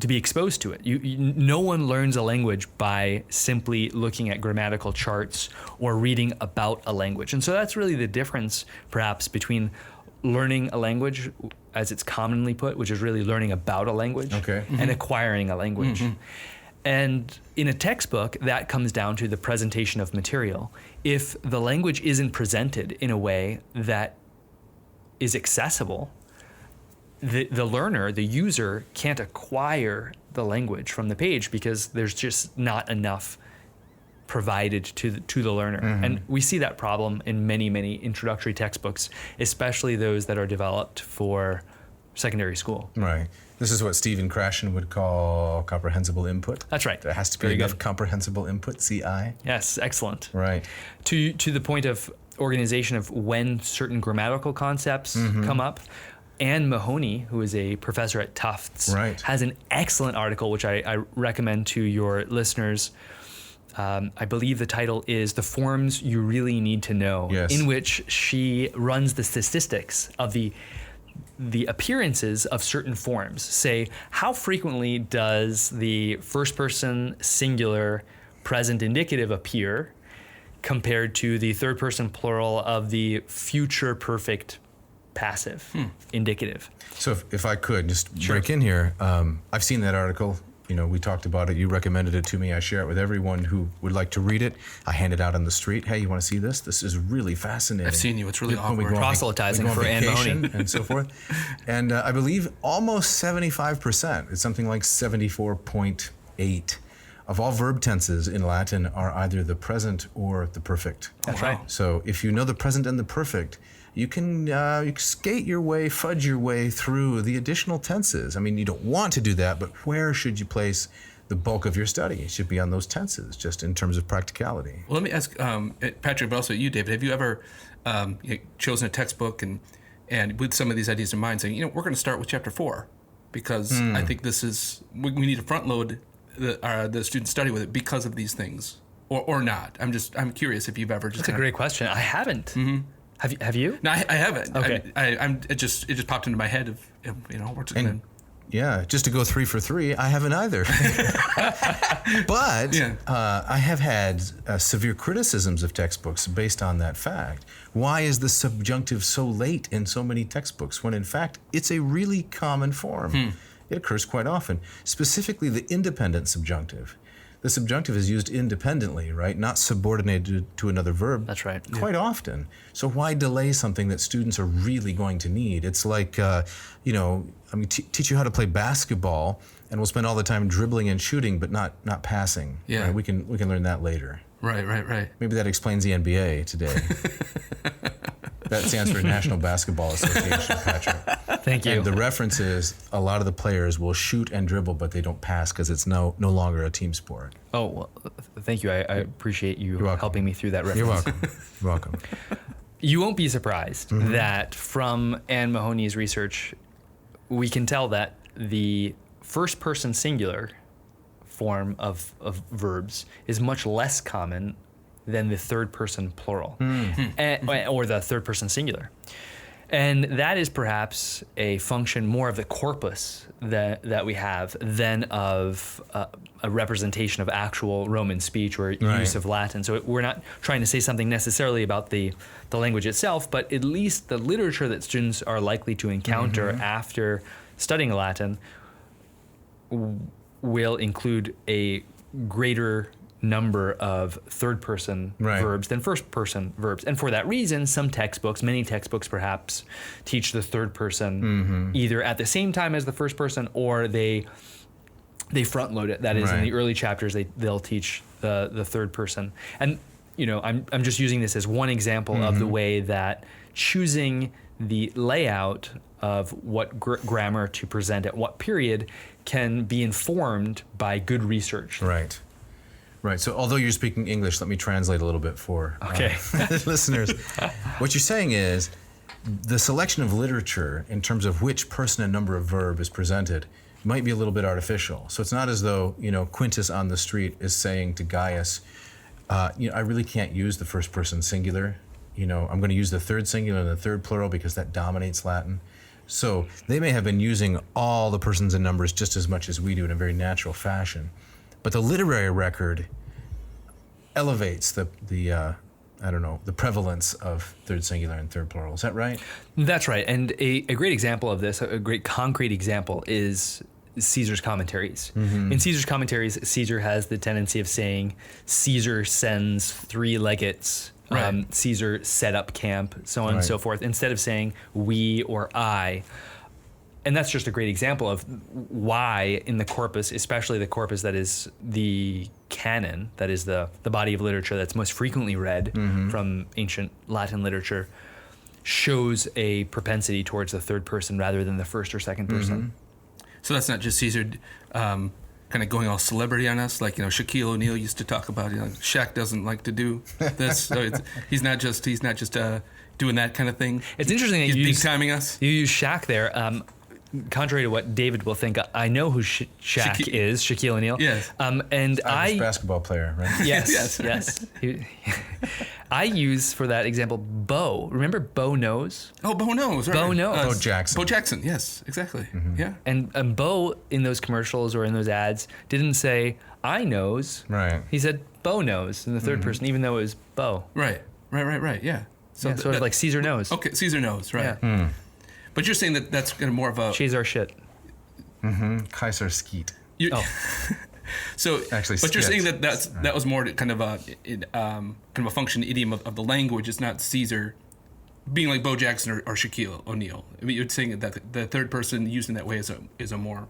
be exposed to it. No one learns a language by simply looking at grammatical charts or reading about a language. And so that's really the difference, perhaps, between learning a language, as it's commonly put, which is really learning about a language, and acquiring a language. And in a textbook, that comes down to the presentation of material. If the language isn't presented in a way that is accessible, the learner, the user, can't acquire the language from the page because there's just not enough provided to the learner. And we see that problem in many, many introductory textbooks, especially those that are developed for secondary school. Right. This is what Stephen Krashen would call comprehensible input. That's right. There has to be Very enough good. comprehensible input, CI. Yes, excellent. Right. To the point of organization of when certain grammatical concepts come up, Anne Mahoney, who is a professor at Tufts, Right. has an excellent article which I recommend to your listeners. I believe the title is "The Forms You Really Need to Know," Yes. in which she runs the statistics of the appearances of certain forms. Say, how frequently does the first person singular present indicative appear compared to the third person plural of the future perfect passive indicative? So if I could just break in here, I've seen that article. You know, we talked about it. You recommended it to me. I share it with everyone who would like to read it. I hand it out on the street. Hey, you want to see this? This is really fascinating. I've seen you. It's really When we awkward. go on Proselytizing we go on for Anne vacation Mahoney. and so forth. And I believe almost 75%, it's something like 74.8 of all verb tenses in Latin are either the present or the perfect. That's right. So if you know the present and the perfect, you can skate your way, fudge your way through the additional tenses. I mean, you don't want to do that, but where should you place the bulk of your study? It should be on those tenses, just in terms of practicality. Well, let me ask Patrick, but also you, David. Have you ever chosen a textbook and with some of these ideas in mind, saying, we're going to start with chapter 4 because I think this is we need to front load the student study with it because of these things, or not. I'm curious if you've ever just. That's a great question. I haven't. Have you? No, I haven't. Okay. It just popped into my head of we're just gonna. Yeah, just to go 3 for 3, I haven't either. But I have had severe criticisms of textbooks based on that fact. Why is the subjunctive so late in so many textbooks when in fact it's a really common form? It occurs quite often, specifically the independent subjunctive. The subjunctive is used independently, right? Not subordinated to another verb. That's right. Quite often. So why delay something that students are really going to need? It's like, teach you how to play basketball, and we'll spend all the time dribbling and shooting, but not passing. Yeah. Right? We can learn that later. Right. Maybe that explains the NBA today. That stands for National Basketball Association, Patrick. Thank you. And the reference is a lot of the players will shoot and dribble, but they don't pass because it's no longer a team sport. Oh, well, thank you. I appreciate you welcome. helping me through that reference. You're welcome. You're welcome. You won't be surprised that from Anne Mahoney's research, we can tell that the first person singular form of verbs is much less common than the third person plural or the third person singular. And that is perhaps a function more of the corpus that we have than of a representation of actual Roman speech or use of Latin. So we're not trying to say something necessarily about the language itself, but at least the literature that students are likely to encounter after studying Latin will include a greater number of third-person verbs than first-person verbs. And for that reason, many textbooks perhaps, teach the third person either at the same time as the first person or they front-load it. That is, in the early chapters, they'll teach the third person. And, I'm just using this as one example of the way that choosing the layout of what grammar to present at what period can be informed by good research. Right. So although you're speaking English, let me translate a little bit for listeners. What you're saying is the selection of literature in terms of which person and number of verb is presented might be a little bit artificial. So it's not as though, Quintus on the street is saying to Gaius, I really can't use the first person singular. I'm going to use the third singular and the third plural because that dominates Latin. So they may have been using all the persons and numbers just as much as we do in a very natural fashion. But the literary record elevates the prevalence of third singular and third plural. Is that right? That's right. And a great example of this, a great concrete example, is Caesar's commentaries. In Caesar's commentaries, Caesar has the tendency of saying, Caesar sends 3 legates, Caesar set up camp, so on and so forth, instead of saying we or I. And that's just a great example of why in the corpus, especially the corpus that is the canon, that is the body of literature that's most frequently read from ancient Latin literature, shows a propensity towards the third person rather than the first or second person. So that's not just Caesar kind of going all celebrity on us, like Shaquille O'Neal used to talk about. Shaq doesn't like to do this, so he's not just doing that kind of thing. It's interesting that he's you big timing us. You use Shaq there. Contrary to what David will think, I know who Shaq is, Shaquille O'Neal. Yes. And Irish basketball player, right? Yes, yes. I use for that example Bo. Remember Bo Knows? Oh, Bo Knows. Right. Bo Knows. Bo Jackson. Bo Jackson. Yes, exactly. Mm-hmm. Yeah. And Bo in those commercials or in those ads didn't say I knows. Right. He said Bo knows in the third person, even though it was Bo. Right. Yeah. So Yeah, sort of like Caesar knows. Okay, Caesar knows. Right. Yeah. But you're saying that that's kind of more of a. She's our shit. Kaiser Skeet. So, Actually, but you're saying that that was more kind of a function idiom of the language. It's not Caesar being like Bo Jackson or Shaquille O'Neal. I mean, you're saying that the third person used in that way is a more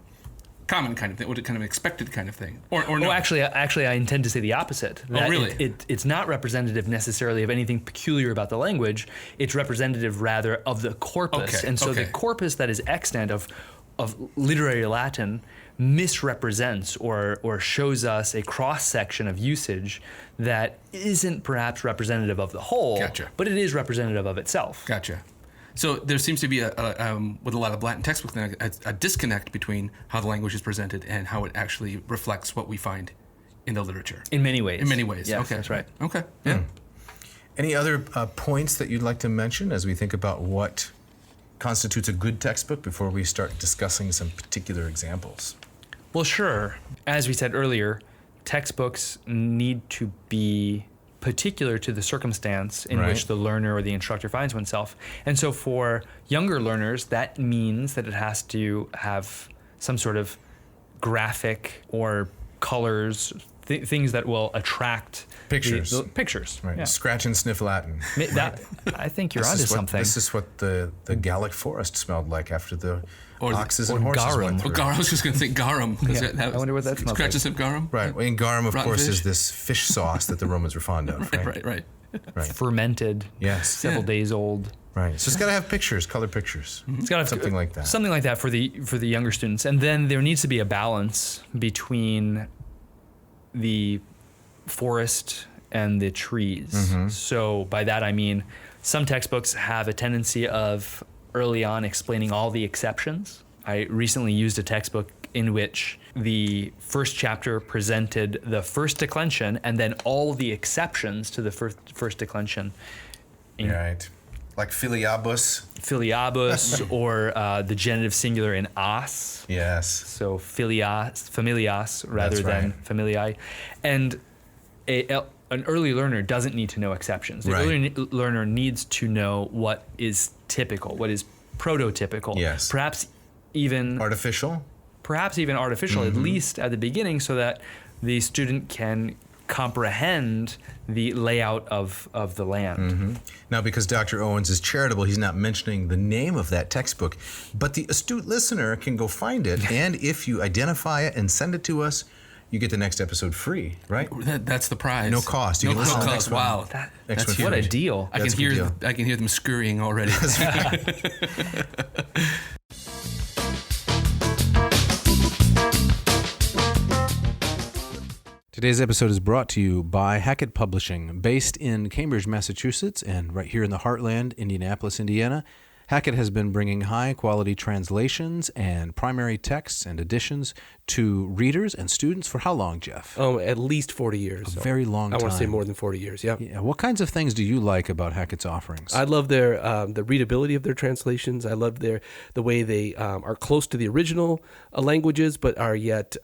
common kind of thing, kind of an expected kind of thing, or no? Oh, actually, I intend to say the opposite. Oh, really? It's not representative necessarily of anything peculiar about the language. It's representative rather of the corpus, Okay, and so okay. the corpus that is extant of literary Latin misrepresents or shows us a cross section of usage that isn't perhaps representative of the whole, Gotcha. but it is representative of itself. Gotcha. So there seems to be with a lot of Latin textbooks a disconnect between how the language is presented and how it actually reflects what we find in the literature. In many ways. In many ways. Yes, Okay. that's right. Okay. Yeah. Any other points that you'd like to mention as we think about what constitutes a good textbook before we start discussing some particular examples? Well, sure. As we said earlier, textbooks need to be particular to the circumstance in Right. which the learner or the instructor finds oneself. And so for younger learners, that means that it has to have some sort of graphic or colors, things that will attract Pictures. the pictures. Right. Yeah. Scratch and sniff Latin. I think you're This onto is what- something. This is what the Gallic forest smelled like after the Or oxes or and horses garum. went Well, through. garum. I was just going to think garum. Yeah, I wonder what that smells Scratches of garum. Right. Well, and garum, of Rotten course, fish. is this fish sauce that the Romans were fond of. Right. Right. Fermented, Yes. several days old. Right. So it's got to have pictures, color pictures. It's got to have Something like that. Something like that for the younger students, and then there needs to be a balance between the forest and the trees. So by that I mean some textbooks have a tendency of early on explaining all the exceptions. I recently used a textbook in which the first chapter presented the first declension and then all the exceptions to the first declension. Right. Like filiabus. Filiabus or the genitive singular in as. Yes. So familias rather That's than right. familiae. And an early learner doesn't need to know exceptions. The Right. early learner needs to know what is typical, what is prototypical. Yes. Perhaps even Artificial. artificial, at least at the beginning, so that the student can comprehend the layout of the land. Now, because Dr. Owens is charitable, he's not mentioning the name of that textbook, but the astute listener can go find it, and if you identify it and send it to us, you get the next episode free, right? That's the prize. No cost. You No can listen to the cost. next one. Wow. Next That's one What a free. deal. I That's can a good hear deal. I can hear them scurrying already. Today's episode is brought to you by Hackett Publishing, based in Cambridge, Massachusetts, and right here in the heartland, Indianapolis, Indiana. Hackett has been bringing high-quality translations and primary texts and editions to readers and students for how long, Jeff? At least 40 years. A very long I want to say time. more than 40 years. Yeah. Yeah. What kinds of things do you like about Hackett's offerings? I love their the readability of their translations. I love the way they are close to the original languages, but are yet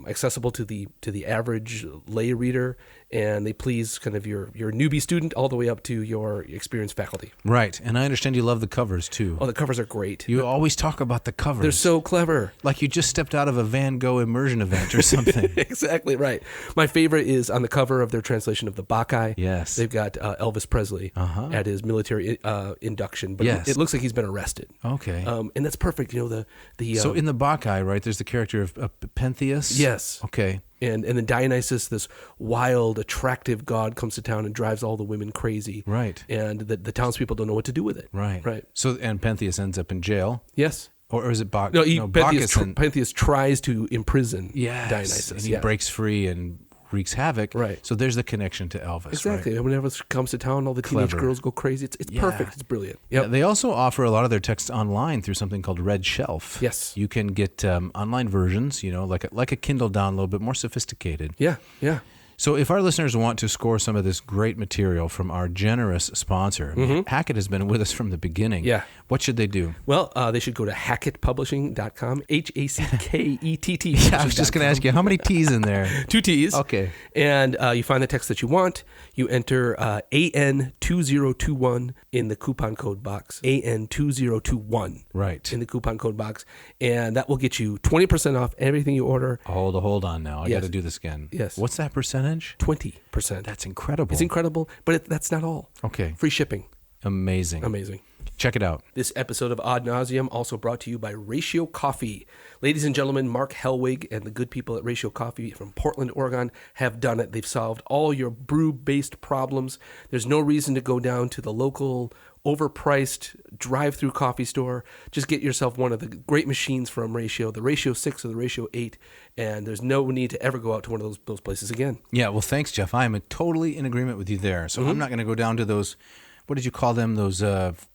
accessible to the average lay reader, and they please kind of your newbie student all the way up to your experienced faculty. Right, and I understand you love the covers too. Oh, the covers are great. You always talk about the covers. They're so clever. like you just stepped out of a Van Gogh immersion event or something. Exactly right. My favorite is on the cover of their translation of the Bacchae. Yes. They've got Elvis Presley at his military induction, but Yes. it looks like he's been arrested. Okay. And that's perfect. You know the So in the Bacchae, right, there's the character of Pentheus? Yes. Okay. And then Dionysus, this wild, attractive god, comes to town and drives all the women crazy. Right. And the townspeople don't know what to do with it. Right. Right. So and Pentheus ends up in jail. Yes. Or is it Bacchus? No, Pentheus tries to imprison Yes, Dionysus. and he breaks free and wreaks havoc. Right. So there's the connection to Elvis. Exactly. Right? And whenever Elvis comes to town, all the teenage Clever. girls go crazy. It's perfect. It's brilliant. Yeah, Yep. they also offer a lot of their texts online through something called Red Shelf. Yes. You can get online versions, like a Kindle download, but more sophisticated. Yeah. Yeah. So if our listeners want to score some of this great material from our generous sponsor, Hackett has been with us from the beginning. Yeah. What should they do? Well, they should go to hackettpublishing.com, HACKETT. Yeah, I was just going to ask you, how many T's in there? 2 T's. Okay. And you find the text that you want. You enter AN2021 in the coupon code box. AN2021. Right. In the coupon code box. And that will get you 20% off everything you order. Hold on now. I Yes. got to do this again. Yes. What's that percentage? 20%. That's incredible. It's incredible, but that's not all. Okay. Free shipping. Amazing. Amazing. Check it out. This episode of Ad Nauseum also brought to you by Ratio Coffee. Ladies and gentlemen, Mark Hellwig and the good people at Ratio Coffee from Portland, Oregon have done it. They've solved all your brew-based problems. There's no reason to go down to the local overpriced drive-through coffee store. Just get yourself one of the great machines from Ratio, the Ratio 6 or the Ratio 8, and there's no need to ever go out to one of those places again. Yeah, well, thanks, Jeff. I am totally in agreement with you there. So I'm not going to go down to those, what did you call them, those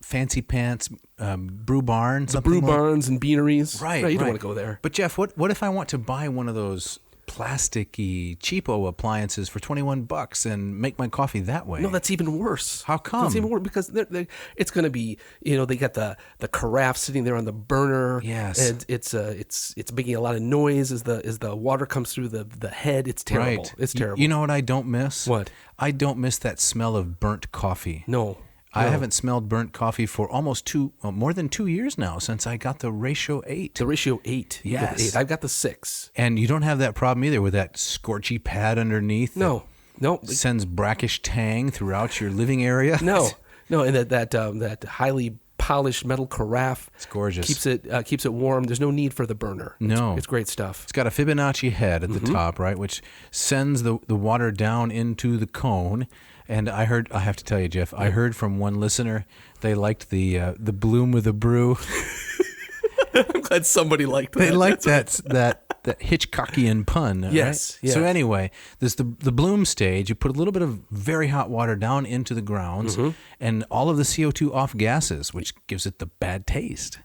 fancy pants, brew barns? The brew barns and beaneries. Right, You don't want to go there. But Jeff, what if I want to buy one of those plasticky, cheapo appliances for $21 and make my coffee that way? No, that's even worse. How come? That's even worse because it's going to be, they got the carafe sitting there on the burner. Yes. And it's making a lot of noise as the water comes through the head. It's terrible. Right. It's terrible. You know what I don't miss? What? I don't miss that smell of burnt coffee. No. I haven't smelled burnt coffee for more than 2 years now since I got the Ratio 8. The Ratio 8. You got the Yes. 8. I've got the 6. And you don't have that problem either with that scorchy pad underneath. No. That sends brackish tang throughout your living area. No. And that highly polished metal carafe. It's gorgeous. Keeps it warm. There's no need for the burner. No. It's great stuff. It's got a Fibonacci head at the top, right, which sends the water down into the cone. And I have to tell you, Jeff, I heard from one listener they liked the bloom with a brew. I'm glad somebody liked that. They liked that Hitchcockian pun. Yes, Right? yes. So anyway, there's the bloom stage. You put a little bit of very hot water down into the grounds, and all of the CO2 off gases, which gives it the bad taste.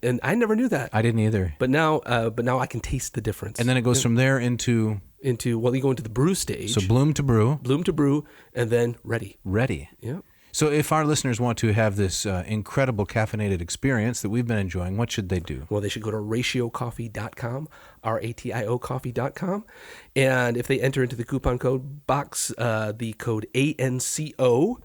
And I never knew that. I didn't either. But now I can taste the difference. And then it goes from there into you go into the brew stage. so bloom to brew, and then ready. Yeah. So if our listeners want to have this incredible caffeinated experience that we've been enjoying, what should they do? Well, they should go to ratiocoffee.com, RATIO coffee.com. And if they enter into the coupon code box, the code ANCO,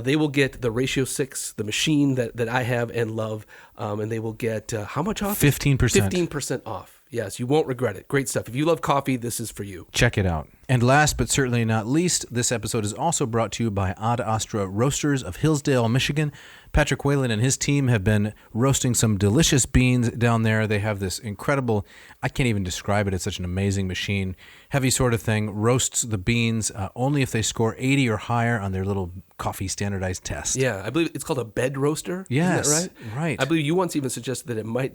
they will get the Ratio 6, the machine that I have and love, and they will get how much off? 15%. 15% off. Yes, you won't regret it. Great stuff. If you love coffee, this is for you. Check it out. And last but certainly not least, this episode is also brought to you by Ad Astra Roasters of Hillsdale, Michigan. Patrick Whalen and his team have been roasting some delicious beans down there. They have this incredible, I can't even describe it, it's such an amazing machine. Heavy sort of thing, roasts the beans only if they score 80 or higher on their little coffee standardized test. Yeah, I believe it's called a bed roaster. Yes, Isn't that right? right. I believe you once even suggested that it might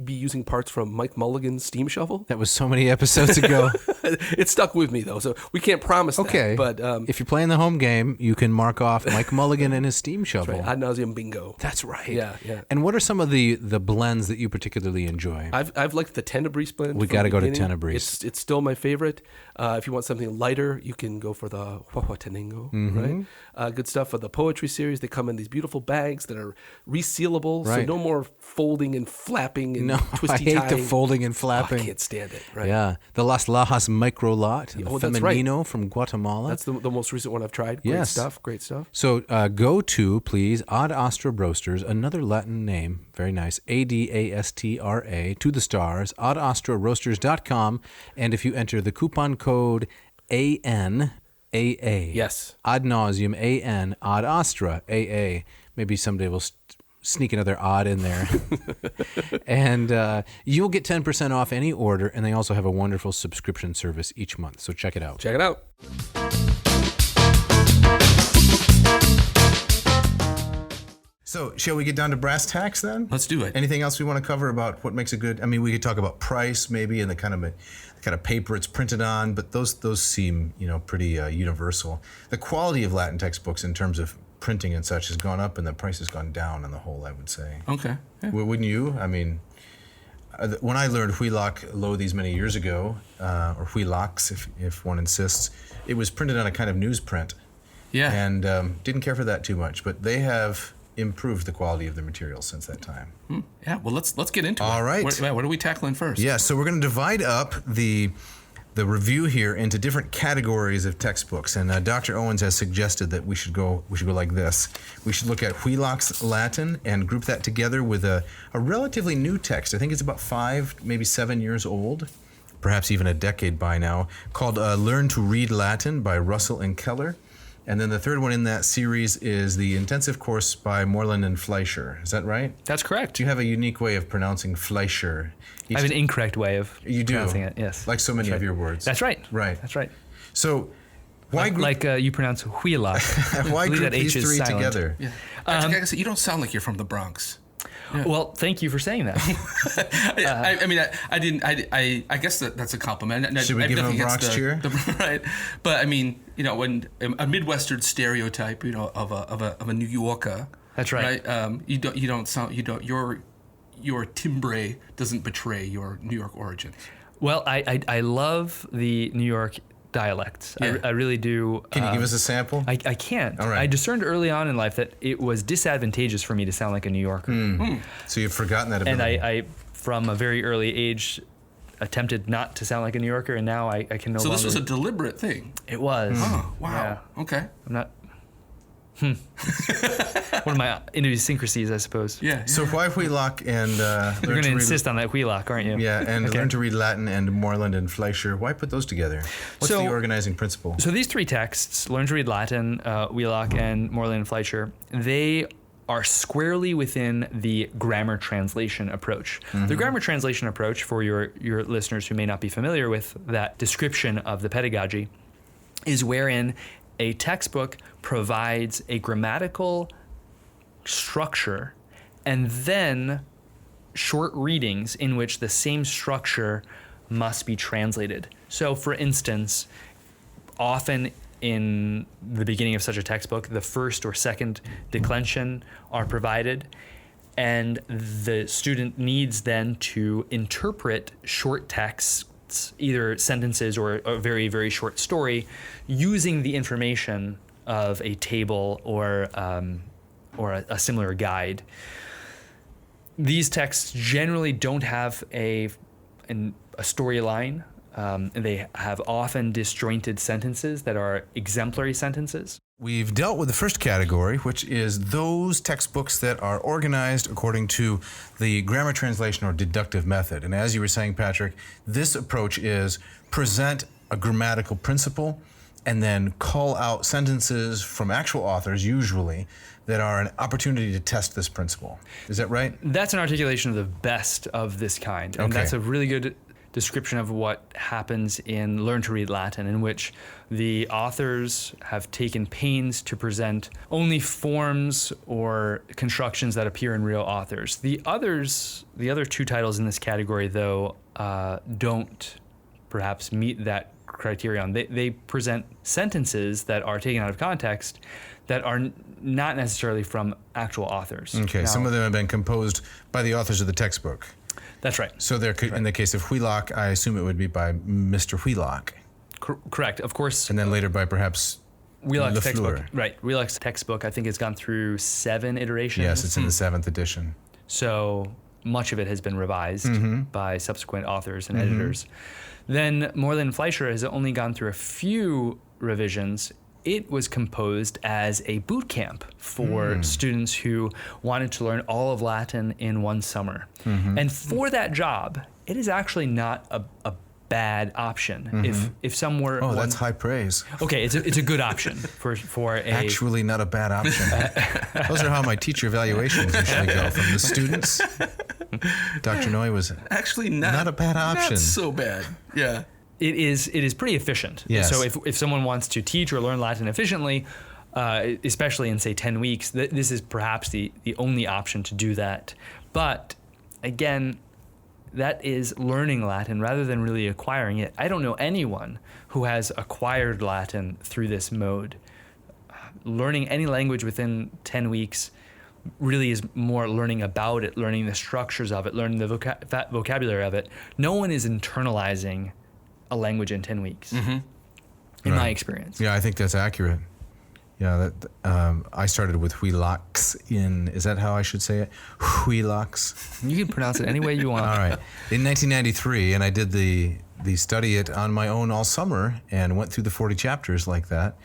be using parts from Mike Mulligan's steam shovel. That was so many episodes ago. It stuck with me though, so we can't promise Okay, that. But if you're playing the home game, you can mark off Mike Mulligan and his steam shovel. ad nauseum bingo. That's right. Yeah, yeah. And what are some of the blends that you particularly enjoy? I've liked the Tenebrese blend. We from gotta the go to beginning. Tenebrese. It's still my favorite. If you want something lighter, you can go for the Huahuatenango, right? Good stuff for the poetry series. They come in these beautiful bags that are resealable, so Right. no more folding and flapping and No, twisty I hate tying. the folding and Oh, flapping. I can't stand it. Right? Yeah, the Las Lajas Micro Lot, the that's right. Femenino from Guatemala. That's the most recent one I've tried. Great Yes. stuff. Great stuff. So go to, please, Ad Astra Roasters, another Latin name, very nice, ADASTRA, to the stars, adastraroasters.com, and if you enter the coupon code ANAA, Yes. Ad nauseum, AN, Ad Astra, AA, maybe someday we'll sneak another odd in there. And you'll get 10% off any order, and they also have a wonderful subscription service each month, so check it out. Check it out. So, shall we get down to brass tacks then? Let's do it. Anything else we want to cover about what makes a good? I mean, we could talk about price maybe and the kind of paper it's printed on, but those seem pretty universal. The quality of Latin textbooks in terms of printing and such has gone up, and the price has gone down on the whole, I would say. Okay. Yeah. Wouldn't you? I mean, when I learned Wheelock Lo these many years ago, or Wheelocks, if one insists, it was printed on a kind of newsprint. Yeah. And didn't care for that too much, but they have improved the quality of the materials since that time. Yeah. Well, let's get into it. All right. What are we tackling first? Yeah. So we're going to divide up the review here into different categories of textbooks, and Dr. Owens has suggested that we should go like this. We should look at Wheelock's Latin and group that together with a relatively new text. I think it's about 5, maybe 7 years old, perhaps even a decade by now, called Learn to Read Latin by Russell and Keller. And then the third one in that series is the intensive course by Moreland and Fleischer. Is that right? That's correct. You have a unique way of pronouncing Fleischer. I have an incorrect way of You do? pronouncing it, yes. Like so many That's of right. your words. That's right. Right. That's right. So why group, Like you pronounce Wheelock. why I believe group that H these is three silent. together? Yeah. Actually, like I said, you don't sound like you're from the Bronx. Well, thank you for saying that. I guess that's a compliment. Should we I have give him a nothing against Bronx cheer? Right. But I mean, when a Midwestern stereotype, of a New Yorker. That's right. Your timbre doesn't betray your New York origins. Well, I love the New York dialects. Yeah. I really do. Can you give us a sample? I can't. All right. I discerned early on in life that it was disadvantageous for me to sound like a New Yorker. So you've forgotten that And ability. I, from a very early age, attempted not to sound like a New Yorker, and now I can no So longer. this was a deliberate thing. It was. Oh, wow. Yeah. Okay. I'm not. One of my idiosyncrasies, I suppose. Yeah. So why Wheelock and You're going to insist on that Wheelock, aren't you? Yeah, and Okay. Learn to Read Latin and Moreland and Fleischer. Why put those together? What's So- the organizing principle? So these three texts, Learn to Read Latin, Wheelock, and Moreland and Fleischer, they are squarely within the grammar translation approach. The grammar translation approach, for your listeners who may not be familiar with that description of the pedagogy, is wherein a textbook provides a grammatical structure and then short readings in which the same structure must be translated. So, for instance, often in the beginning of such a textbook, the first or second declension are provided, and the student needs then to interpret short texts, either sentences or a very, very short story, using the information of a table or a similar guide. These texts generally don't have a storyline. They have often disjointed sentences that are exemplary sentences. We've dealt with the first category, which is those textbooks that are organized according to the grammar translation or deductive method. And as you were saying, Patrick, this approach is present a grammatical principle and then call out sentences from actual authors, usually, that are an opportunity to test this principle. Is that right? That's an articulation of the best of this kind. And Okay. that's a really good description of what happens in Learn to Read Latin, in which the authors have taken pains to present only forms or constructions that appear in real authors. The other two titles in this category, though, don't perhaps meet that criterion. They present sentences that are taken out of context that are not necessarily from actual authors. Okay, Now, some of them have been composed by the authors of the textbook. That's right. So there could, in the case of Wheelock, I assume it would be by Mr. Wheelock, Correct. Of course, and then later by perhaps Wheelock's Lafleur. textbook. Right. Wheelock's textbook, I think, has gone through 7 iterations. Yes, it's in the 7th edition. So much of it has been revised by subsequent authors and editors. Then Moreland and Fleischer has only gone through a few revisions. It was composed as a boot camp for students who wanted to learn all of Latin in one summer. And for that job, it is actually not a bad option. If some were Oh, that's high praise. okay, it's a good option for a Actually, not a bad option. Those are how my teacher evaluations usually go from the students. Dr. Noy was Actually, not a bad option. Not so bad. Yeah. It is pretty efficient. Yes. So if someone wants to teach or learn Latin efficiently, especially in, say, 10 weeks, this is perhaps the only option to do that. But again, that is learning Latin rather than really acquiring it. I don't know anyone who has acquired Latin through this mode. Learning any language within 10 weeks really is more learning about it, learning the structures of it, learning the vocabulary of it. No one is internalizing a language in 10 weeks, in my experience. Yeah, I think that's accurate. Yeah, I started with Huilax is that how I should say it? Huilax. You can pronounce it any way you want. All right. In 1993, and I did the study it on my own all summer and went through the 40 chapters like that.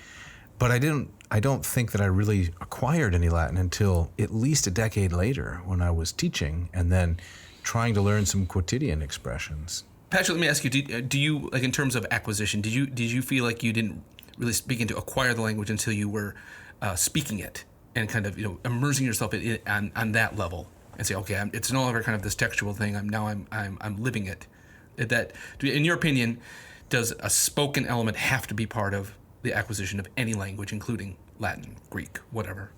But I don't think that I really acquired any Latin until at least a decade later when I was teaching and then trying to learn some quotidian expressions. Patrick, let me ask you: do you, like, in terms of acquisition, did you feel like you didn't really begin to acquire the language until you were speaking it and kind of immersing yourself in it on that level and say, okay, it's no longer kind of this textual thing. I'm living it. That, in your opinion, does a spoken element have to be part of the acquisition of any language, including Latin, Greek, whatever?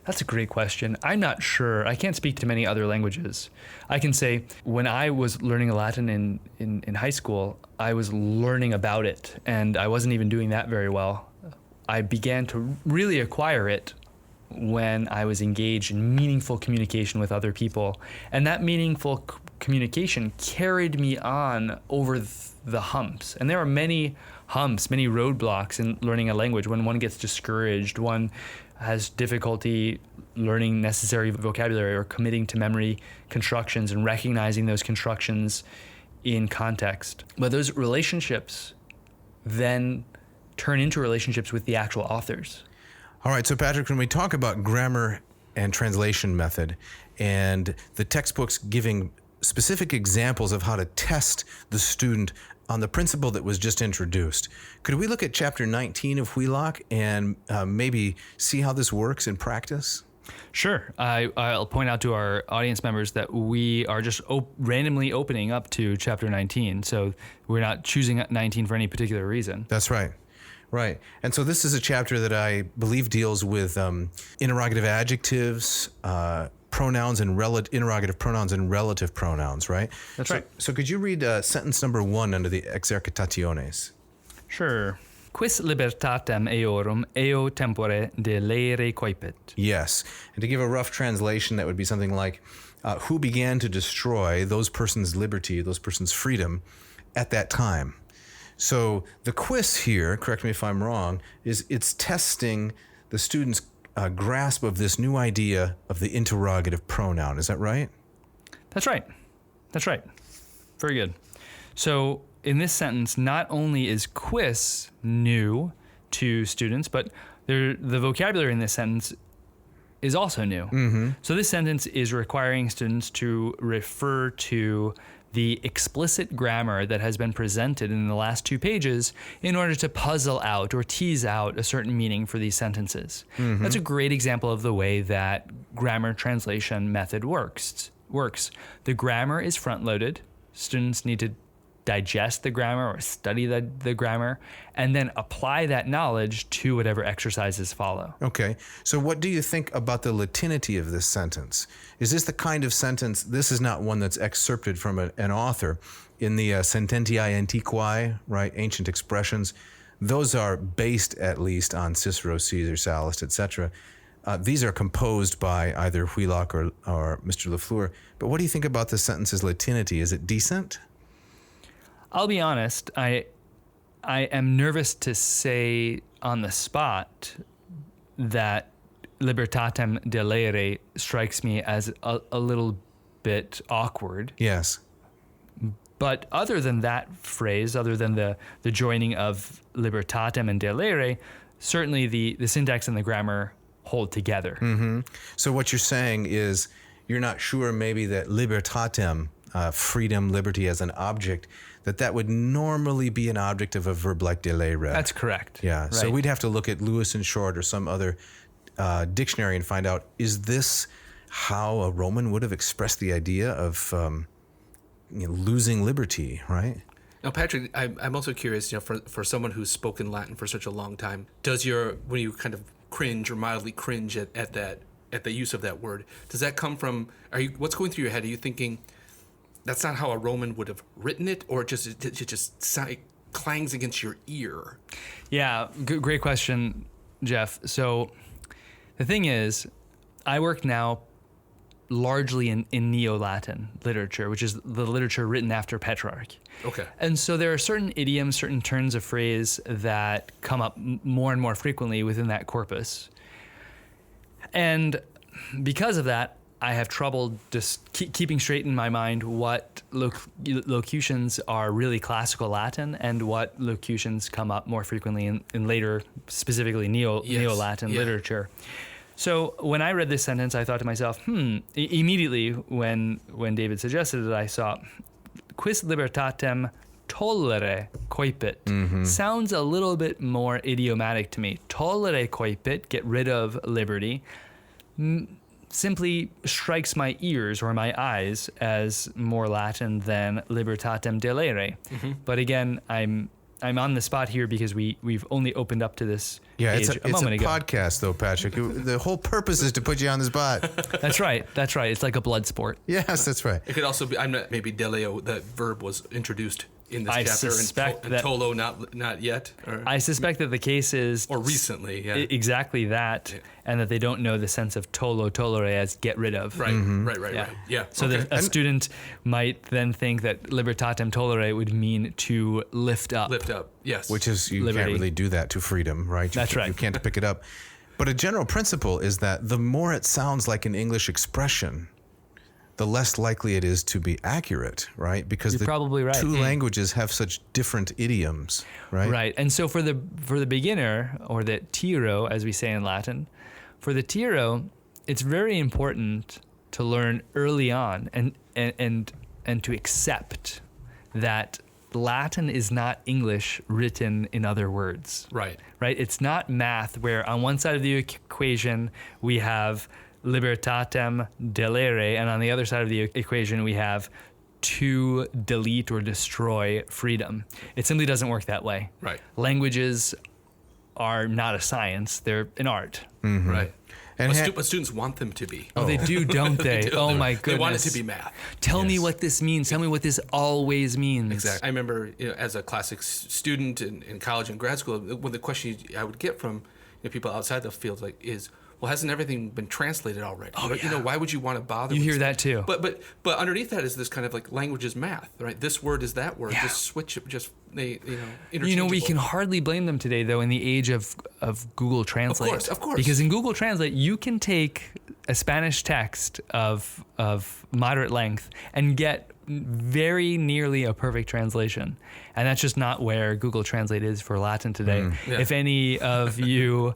That's a great question. I'm not sure. I can't speak to many other languages. I can say when I was learning Latin in high school, I was learning about it, and I wasn't even doing that very well. I began to really acquire it when I was engaged in meaningful communication with other people. And that meaningful communication carried me on over the humps. And there are many humps, many roadblocks in learning a language. When one gets discouraged, one has difficulty learning necessary vocabulary or committing to memory constructions and recognizing those constructions in context. But those relationships then turn into relationships with the actual authors. All right, so Patrick, when we talk about grammar and translation method and the textbooks giving specific examples of how to test the student on the principle that was just introduced, could we look at chapter 19 of Wheelock and maybe see how this works in practice? Sure. I'll point out to our audience members that we are just randomly opening up to chapter 19. So we're not choosing 19 for any particular reason. That's right. Right. And so this is a chapter that I believe deals with interrogative adjectives, pronouns and interrogative pronouns and relative pronouns, right? That's right. So could you read sentence number 1 under the exercitationes? Sure. Quis libertatem eorum eo tempore delere coipet. Yes. And to give a rough translation, that would be something like, who began to destroy those persons' liberty, those persons' freedom at that time? So the quis here, correct me if I'm wrong, it's testing the student's grasp of this new idea of the interrogative pronoun. Is that right? That's right. That's right. Very good. So in this sentence, not only is quis new to students, but the vocabulary in this sentence is also new. Mm-hmm. So this sentence is requiring students to refer to the explicit grammar that has been presented in the last 2 pages in order to puzzle out or tease out a certain meaning for these sentences. Mm-hmm. That's a great example of the way that grammar translation method works. The grammar is front-loaded. Students need to digest the grammar or study the grammar and then apply that knowledge to whatever exercises follow. Okay. So what do you think about the Latinity of this sentence? Is this the kind of sentence, this is not one that's excerpted from an author, in the Sententiae Antiquae, right, ancient expressions, those are based at least on Cicero, Caesar, Sallust, etc. These are composed by either Wheelock or Mr. Lafleur. But what do you think about the sentence's Latinity? Is it decent? I'll be honest, I am nervous to say on the spot that libertatem delere strikes me as a little bit awkward. Yes. But other than that phrase, other than the joining of libertatem and delere, certainly the syntax and the grammar hold together. Mm-hmm. So what you're saying is you're not sure maybe that libertatem, freedom, liberty as an object, that would normally be an object of a verb like delere. That's correct. Yeah. Right. So we'd have to look at Lewis and Short or some other dictionary and find out, is this how a Roman would have expressed the idea of losing liberty, right? Now, Patrick, I'm also curious, for someone who's spoken Latin for such a long time, when you kind of cringe or mildly cringe at the use of that word. Does that come from? What's going through your head? Are you thinking that's not how a Roman would have written it, or it clangs against your ear? Yeah, great question, Jeff. So the thing is, I work now largely in Neo-Latin literature, which is the literature written after Petrarch. Okay. And so there are certain idioms, certain turns of phrase that come up more and more frequently within that corpus. And because of that, I have trouble just keeping straight in my mind what locutions are really classical Latin and what locutions come up more frequently in later, specifically Neo-Latin literature. So when I read this sentence, I thought to myself, immediately when David suggested it, I saw, quis libertatem tollere coipit. Sounds a little bit more idiomatic to me. Tollere coipit, get rid of liberty, simply strikes my ears or my eyes as more Latin than libertatem delere. But again, I'm on the spot here because we've only opened up to this page it's a moment ago. podcast, though, Patrick. The whole purpose is to put you on the spot. That's right. It's like a blood sport. Yes, that's right. It could also be. Maybe deleo. That verb was introduced in this I chapter, suspect and that- tolo not yet. I suspect that the case is or recently, yeah. exactly that, and that they don't know the sense of tolere as get rid of. Right, right. Yeah. So okay. that a student might then think that libertatem tolere would mean to lift up. Lift up, yes. Which is, you Liberty. can't really do that to freedom, right? That's right. You can't pick it up. But a general principle is that the more it sounds like an English expression, the less likely it is to be accurate, right? Because You're probably right. two languages have such different idioms, right? Right. And so for the beginner, or the tiro, as we say in Latin, for the tiro, it's very important to learn early on and to accept that Latin is not English written in other words. Right. Right? It's not math where on one side of the equation we have libertatem delere, and on the other side of the equation we have to delete or destroy freedom. It simply doesn't work that way. Right. Languages are not a science, they're an art. Right. And But students want them to be. Oh, they do, don't they? do. Oh my goodness. They want it to be math. Tell me what this means. Tell me what this always means. Exactly. I remember, as a classics student in college and grad school, one of the questions I would get from people outside the field is, well, hasn't everything been translated already? Oh, yeah. Why would you want to bother? You with hear this? that too. But underneath that is this kind of like language is math, right? This word is that word. Yeah. Just switch it. Just interchangeable. We can hardly blame them today, though, in the age of Google Translate. Of course. Because in Google Translate, you can take a Spanish text of moderate length and get very nearly a perfect translation. And that's just not where Google Translate is for Latin today. Yeah. If any of you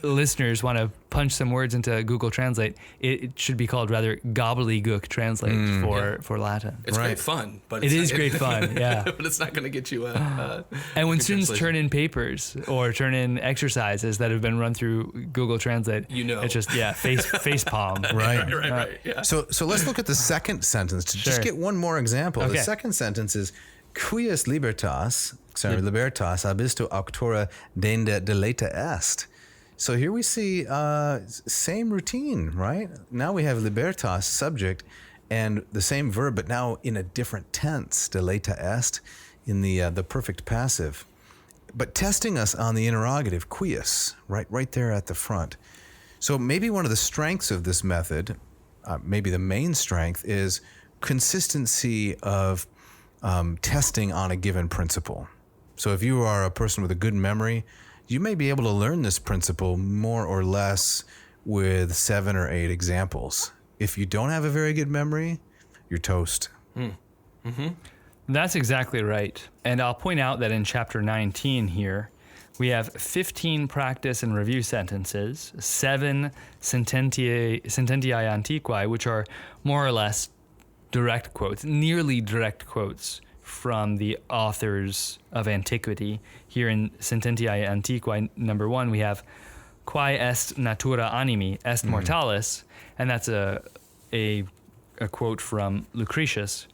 listeners want to punch some words into Google Translate, it should be called rather gobbledygook translate for Latin. It's Right. great fun, but It is great fun, yeah. but it's not going to get you a And when good students translation. turn in papers or turn in exercises that have been run through Google Translate, it's just face palm. Right. Yeah. So let's look at the second sentence to just Sure. get one more example. Okay. The second sentence is quies libertas abisto auctora dende deleta est. So here we see same routine, right? Now we have libertas subject and the same verb, but now in a different tense, deleta est, in the perfect passive. But testing us on the interrogative, quies, right there at the front. So maybe one of the strengths of this method, maybe the main strength, is consistency of testing on a given principle. So if you are a person with a good memory, you may be able to learn this principle more or less with 7 or 8 examples. If you don't have a very good memory, you're toast. That's exactly right. And I'll point out that in chapter 19 here, we have 15 practice and review sentences, 7 sententiae antiquae, which are more or less direct quotes, nearly direct quotes from the authors of antiquity. Here in Sententiae Antiquae, number 1, we have quae est natura animi est mortalis, and that's a quote from Lucretius.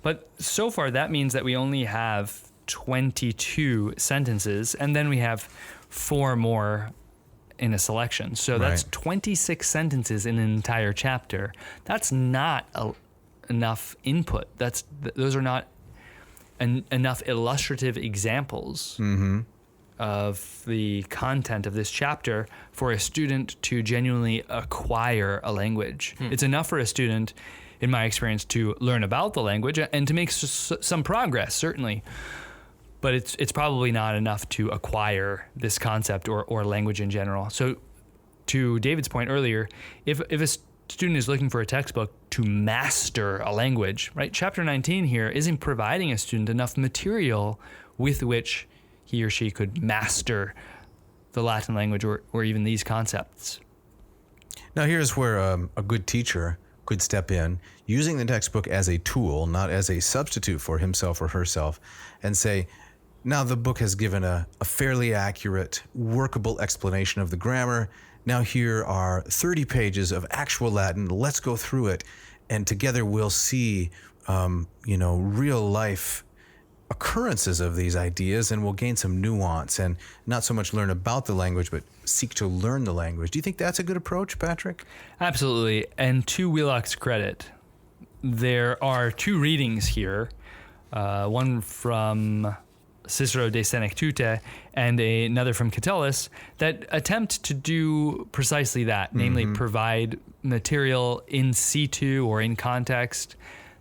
But so far, that means that we only have 22 sentences, and then we have 4 more in a selection. So that's 26 sentences in an entire chapter. That's not enough input. Those are not enough illustrative examples of the content of this chapter for a student to genuinely acquire a language. It's enough for a student, in my experience, to learn about the language and to make some progress, certainly. But it's probably not enough to acquire this concept or language in general. So to David's point earlier, if a student is looking for a textbook to master a language, right? Chapter 19 here isn't providing a student enough material with which he or she could master the Latin language or even these concepts. Now here's where a good teacher could step in, using the textbook as a tool, not as a substitute for himself or herself, and say, now the book has given a fairly accurate, workable explanation of the grammar. Now here are 30 pages of actual Latin. Let's go through it, and together we'll see, real life occurrences of these ideas, and we'll gain some nuance and not so much learn about the language, but seek to learn the language. Do you think that's a good approach, Patrick? Absolutely. And to Wheelock's credit, there are two readings here, one from Cicero de Senectute and another from Catullus, that attempt to do precisely that, namely provide material in situ or in context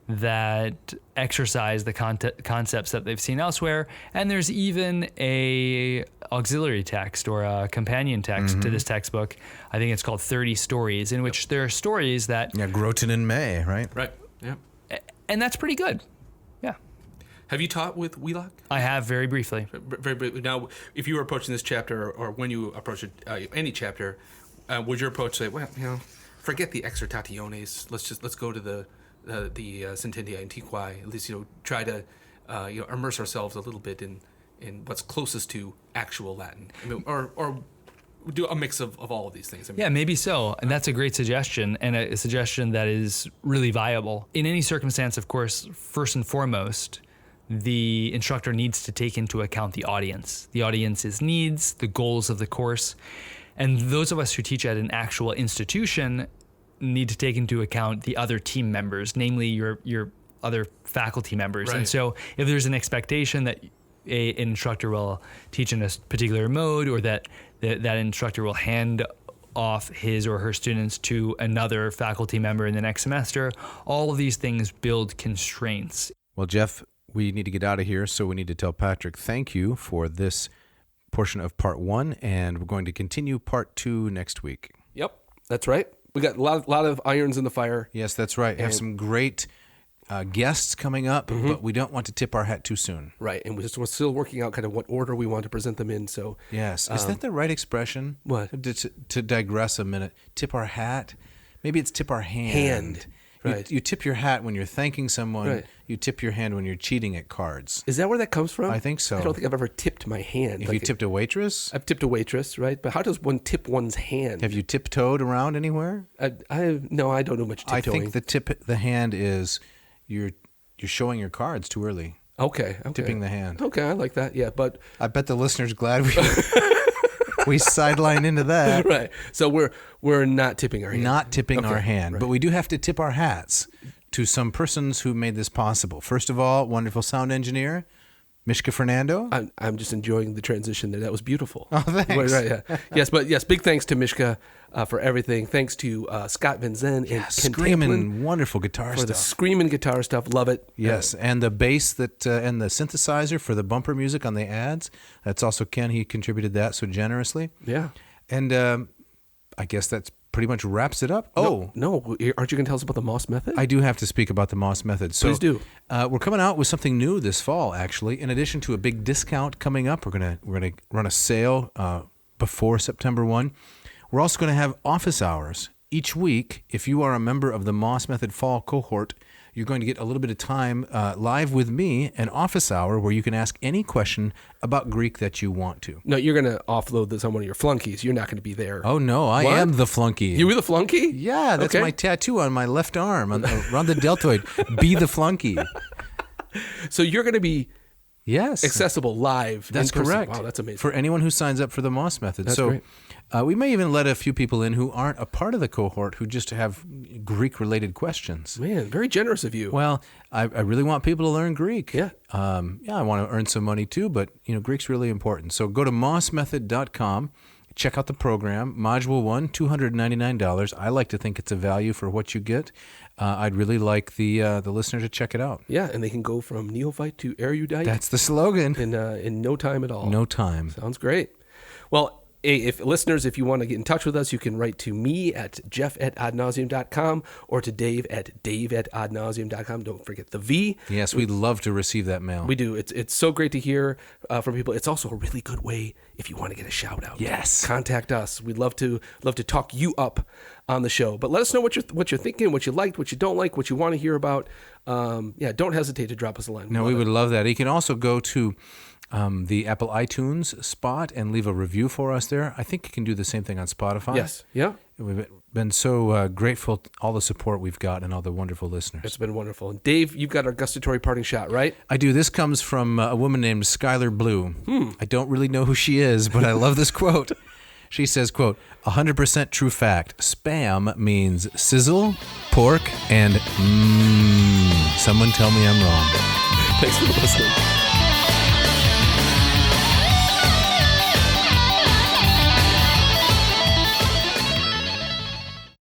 that exercise the concepts that they've seen elsewhere. And there's even a auxiliary text or a companion text to this textbook. I think it's called 30 Stories, in which there are stories that... Yeah, Groton and May, right? Right. Yeah. And that's pretty good. Yeah. Have you taught with Wheelock? I have, very briefly. Very briefly. Now, if you were approaching this chapter, or when you approach any chapter, would your approach say, well, forget the exhortationes. Let's go to the Sententia Antiquae. At least try to immerse ourselves a little bit in what's closest to actual Latin. I mean, or do a mix of all of these things. I mean, Yeah, maybe so. And that's a great suggestion, and a suggestion that is really viable. In any circumstance, of course, first and foremost, the instructor needs to take into account the audience's needs, the goals of the course. And those of us who teach at an actual institution need to take into account the other team members, namely your other faculty members. Right. And so if there's an expectation that an instructor will teach in a particular mode, or that instructor will hand off his or her students to another faculty member in the next semester, all of these things build constraints. Well, Jeff, we need to get out of here, so we need to tell Patrick thank you for this portion of part 1, and we're going to continue part 2 next week. Yep, that's right. We got a lot of irons in the fire. Yes, that's right. We have some great guests coming up, but we don't want to tip our hat too soon. Right, and we're still working out kind of what order we want to present them in. So yes, is that the right expression? What? To digress a minute, tip our hat? Maybe it's tip our hand. Right. You tip your hat when you're thanking someone. Right. You tip your hand when you're cheating at cards. Is that where that comes from? I think so. I don't think I've ever tipped my hand. Have you tipped a waitress? I've tipped a waitress, right? But how does one tip one's hand? Have you tiptoed around anywhere? No, I don't know much tiptoeing. I think the hand is you're showing your cards too early. Okay. Tipping the hand. Okay, I like that. Yeah, but I bet the listener's glad we sidelined into that. right. So we're not tipping our hand. Not tipping our hand, right. but we do have to tip our hats to some persons who made this possible. First of all, wonderful sound engineer, Mishka Fernando. I'm just enjoying the transition there. That was beautiful. Oh, thanks. Right, yeah. Yes, big thanks to Mishka for everything. Thanks to Scott Van Zen and Ken screaming Tamplin wonderful guitar for stuff. the screaming guitar stuff. Love it. Yes, and the bass and the synthesizer for the bumper music on the ads. That's also Ken. He contributed that so generously. Yeah. And I guess that's pretty much wraps it up. No, aren't you going to tell us about the Moss method? I do have to speak about the Moss method. So, Please do. We're coming out with something new this fall, actually. In addition to a big discount coming up, we're gonna run a sale before September 1. We're also going to have office hours each week. If you are a member of the Moss Method Fall cohort, you're going to get a little bit of time live with me, an office hour where you can ask any question about Greek that you want to. No, you're going to offload this on one of your flunkies. You're not going to be there. Oh, no, I am the flunky. You were the flunky? Yeah, that's Okay. my tattoo on my left arm, around the deltoid. Be the flunky. So you're going to be Yes. accessible live. That's in person. correct. Wow, that's amazing. For anyone who signs up for the Moss Method. That's so great. We may even let a few people in who aren't a part of the cohort who just have Greek-related questions. Man, very generous of you. Well, I really want people to learn Greek. Yeah. I want to earn some money too, but Greek's really important. So go to mossmethod.com, check out the program. Module 1, $299. I like to think it's a value for what you get. I'd really like the listener to check it out. Yeah, and they can go from neophyte to erudite. That's the slogan. In no time at all. No time. Sounds great. Well, if you want to get in touch with us, you can write to me at jeff@adnauseum.com or to dave@adnauseum.com. Don't forget the V. Yes, we'd love to receive that mail. We do. It's so great to hear from people. It's also a really good way if you want to get a shout out. Yes. Contact us. We'd love to talk you up on the show. But let us know what you're thinking, what you liked, what you don't like, what you want to hear about. Don't hesitate to drop us a line. No, we would love that. You can also go to the Apple iTunes spot and leave a review for us there. I think you can do the same thing on Spotify. Yes. Yeah. We've been so grateful for all the support we've got and all the wonderful listeners. It's been wonderful. And Dave, you've got our gustatory parting shot, right? I do. This comes from a woman named Skylar Blue. I don't really know who she is, but I love this quote. She says, quote, 100% true fact. Spam means sizzle, pork, and someone tell me I'm wrong. Thanks for listening.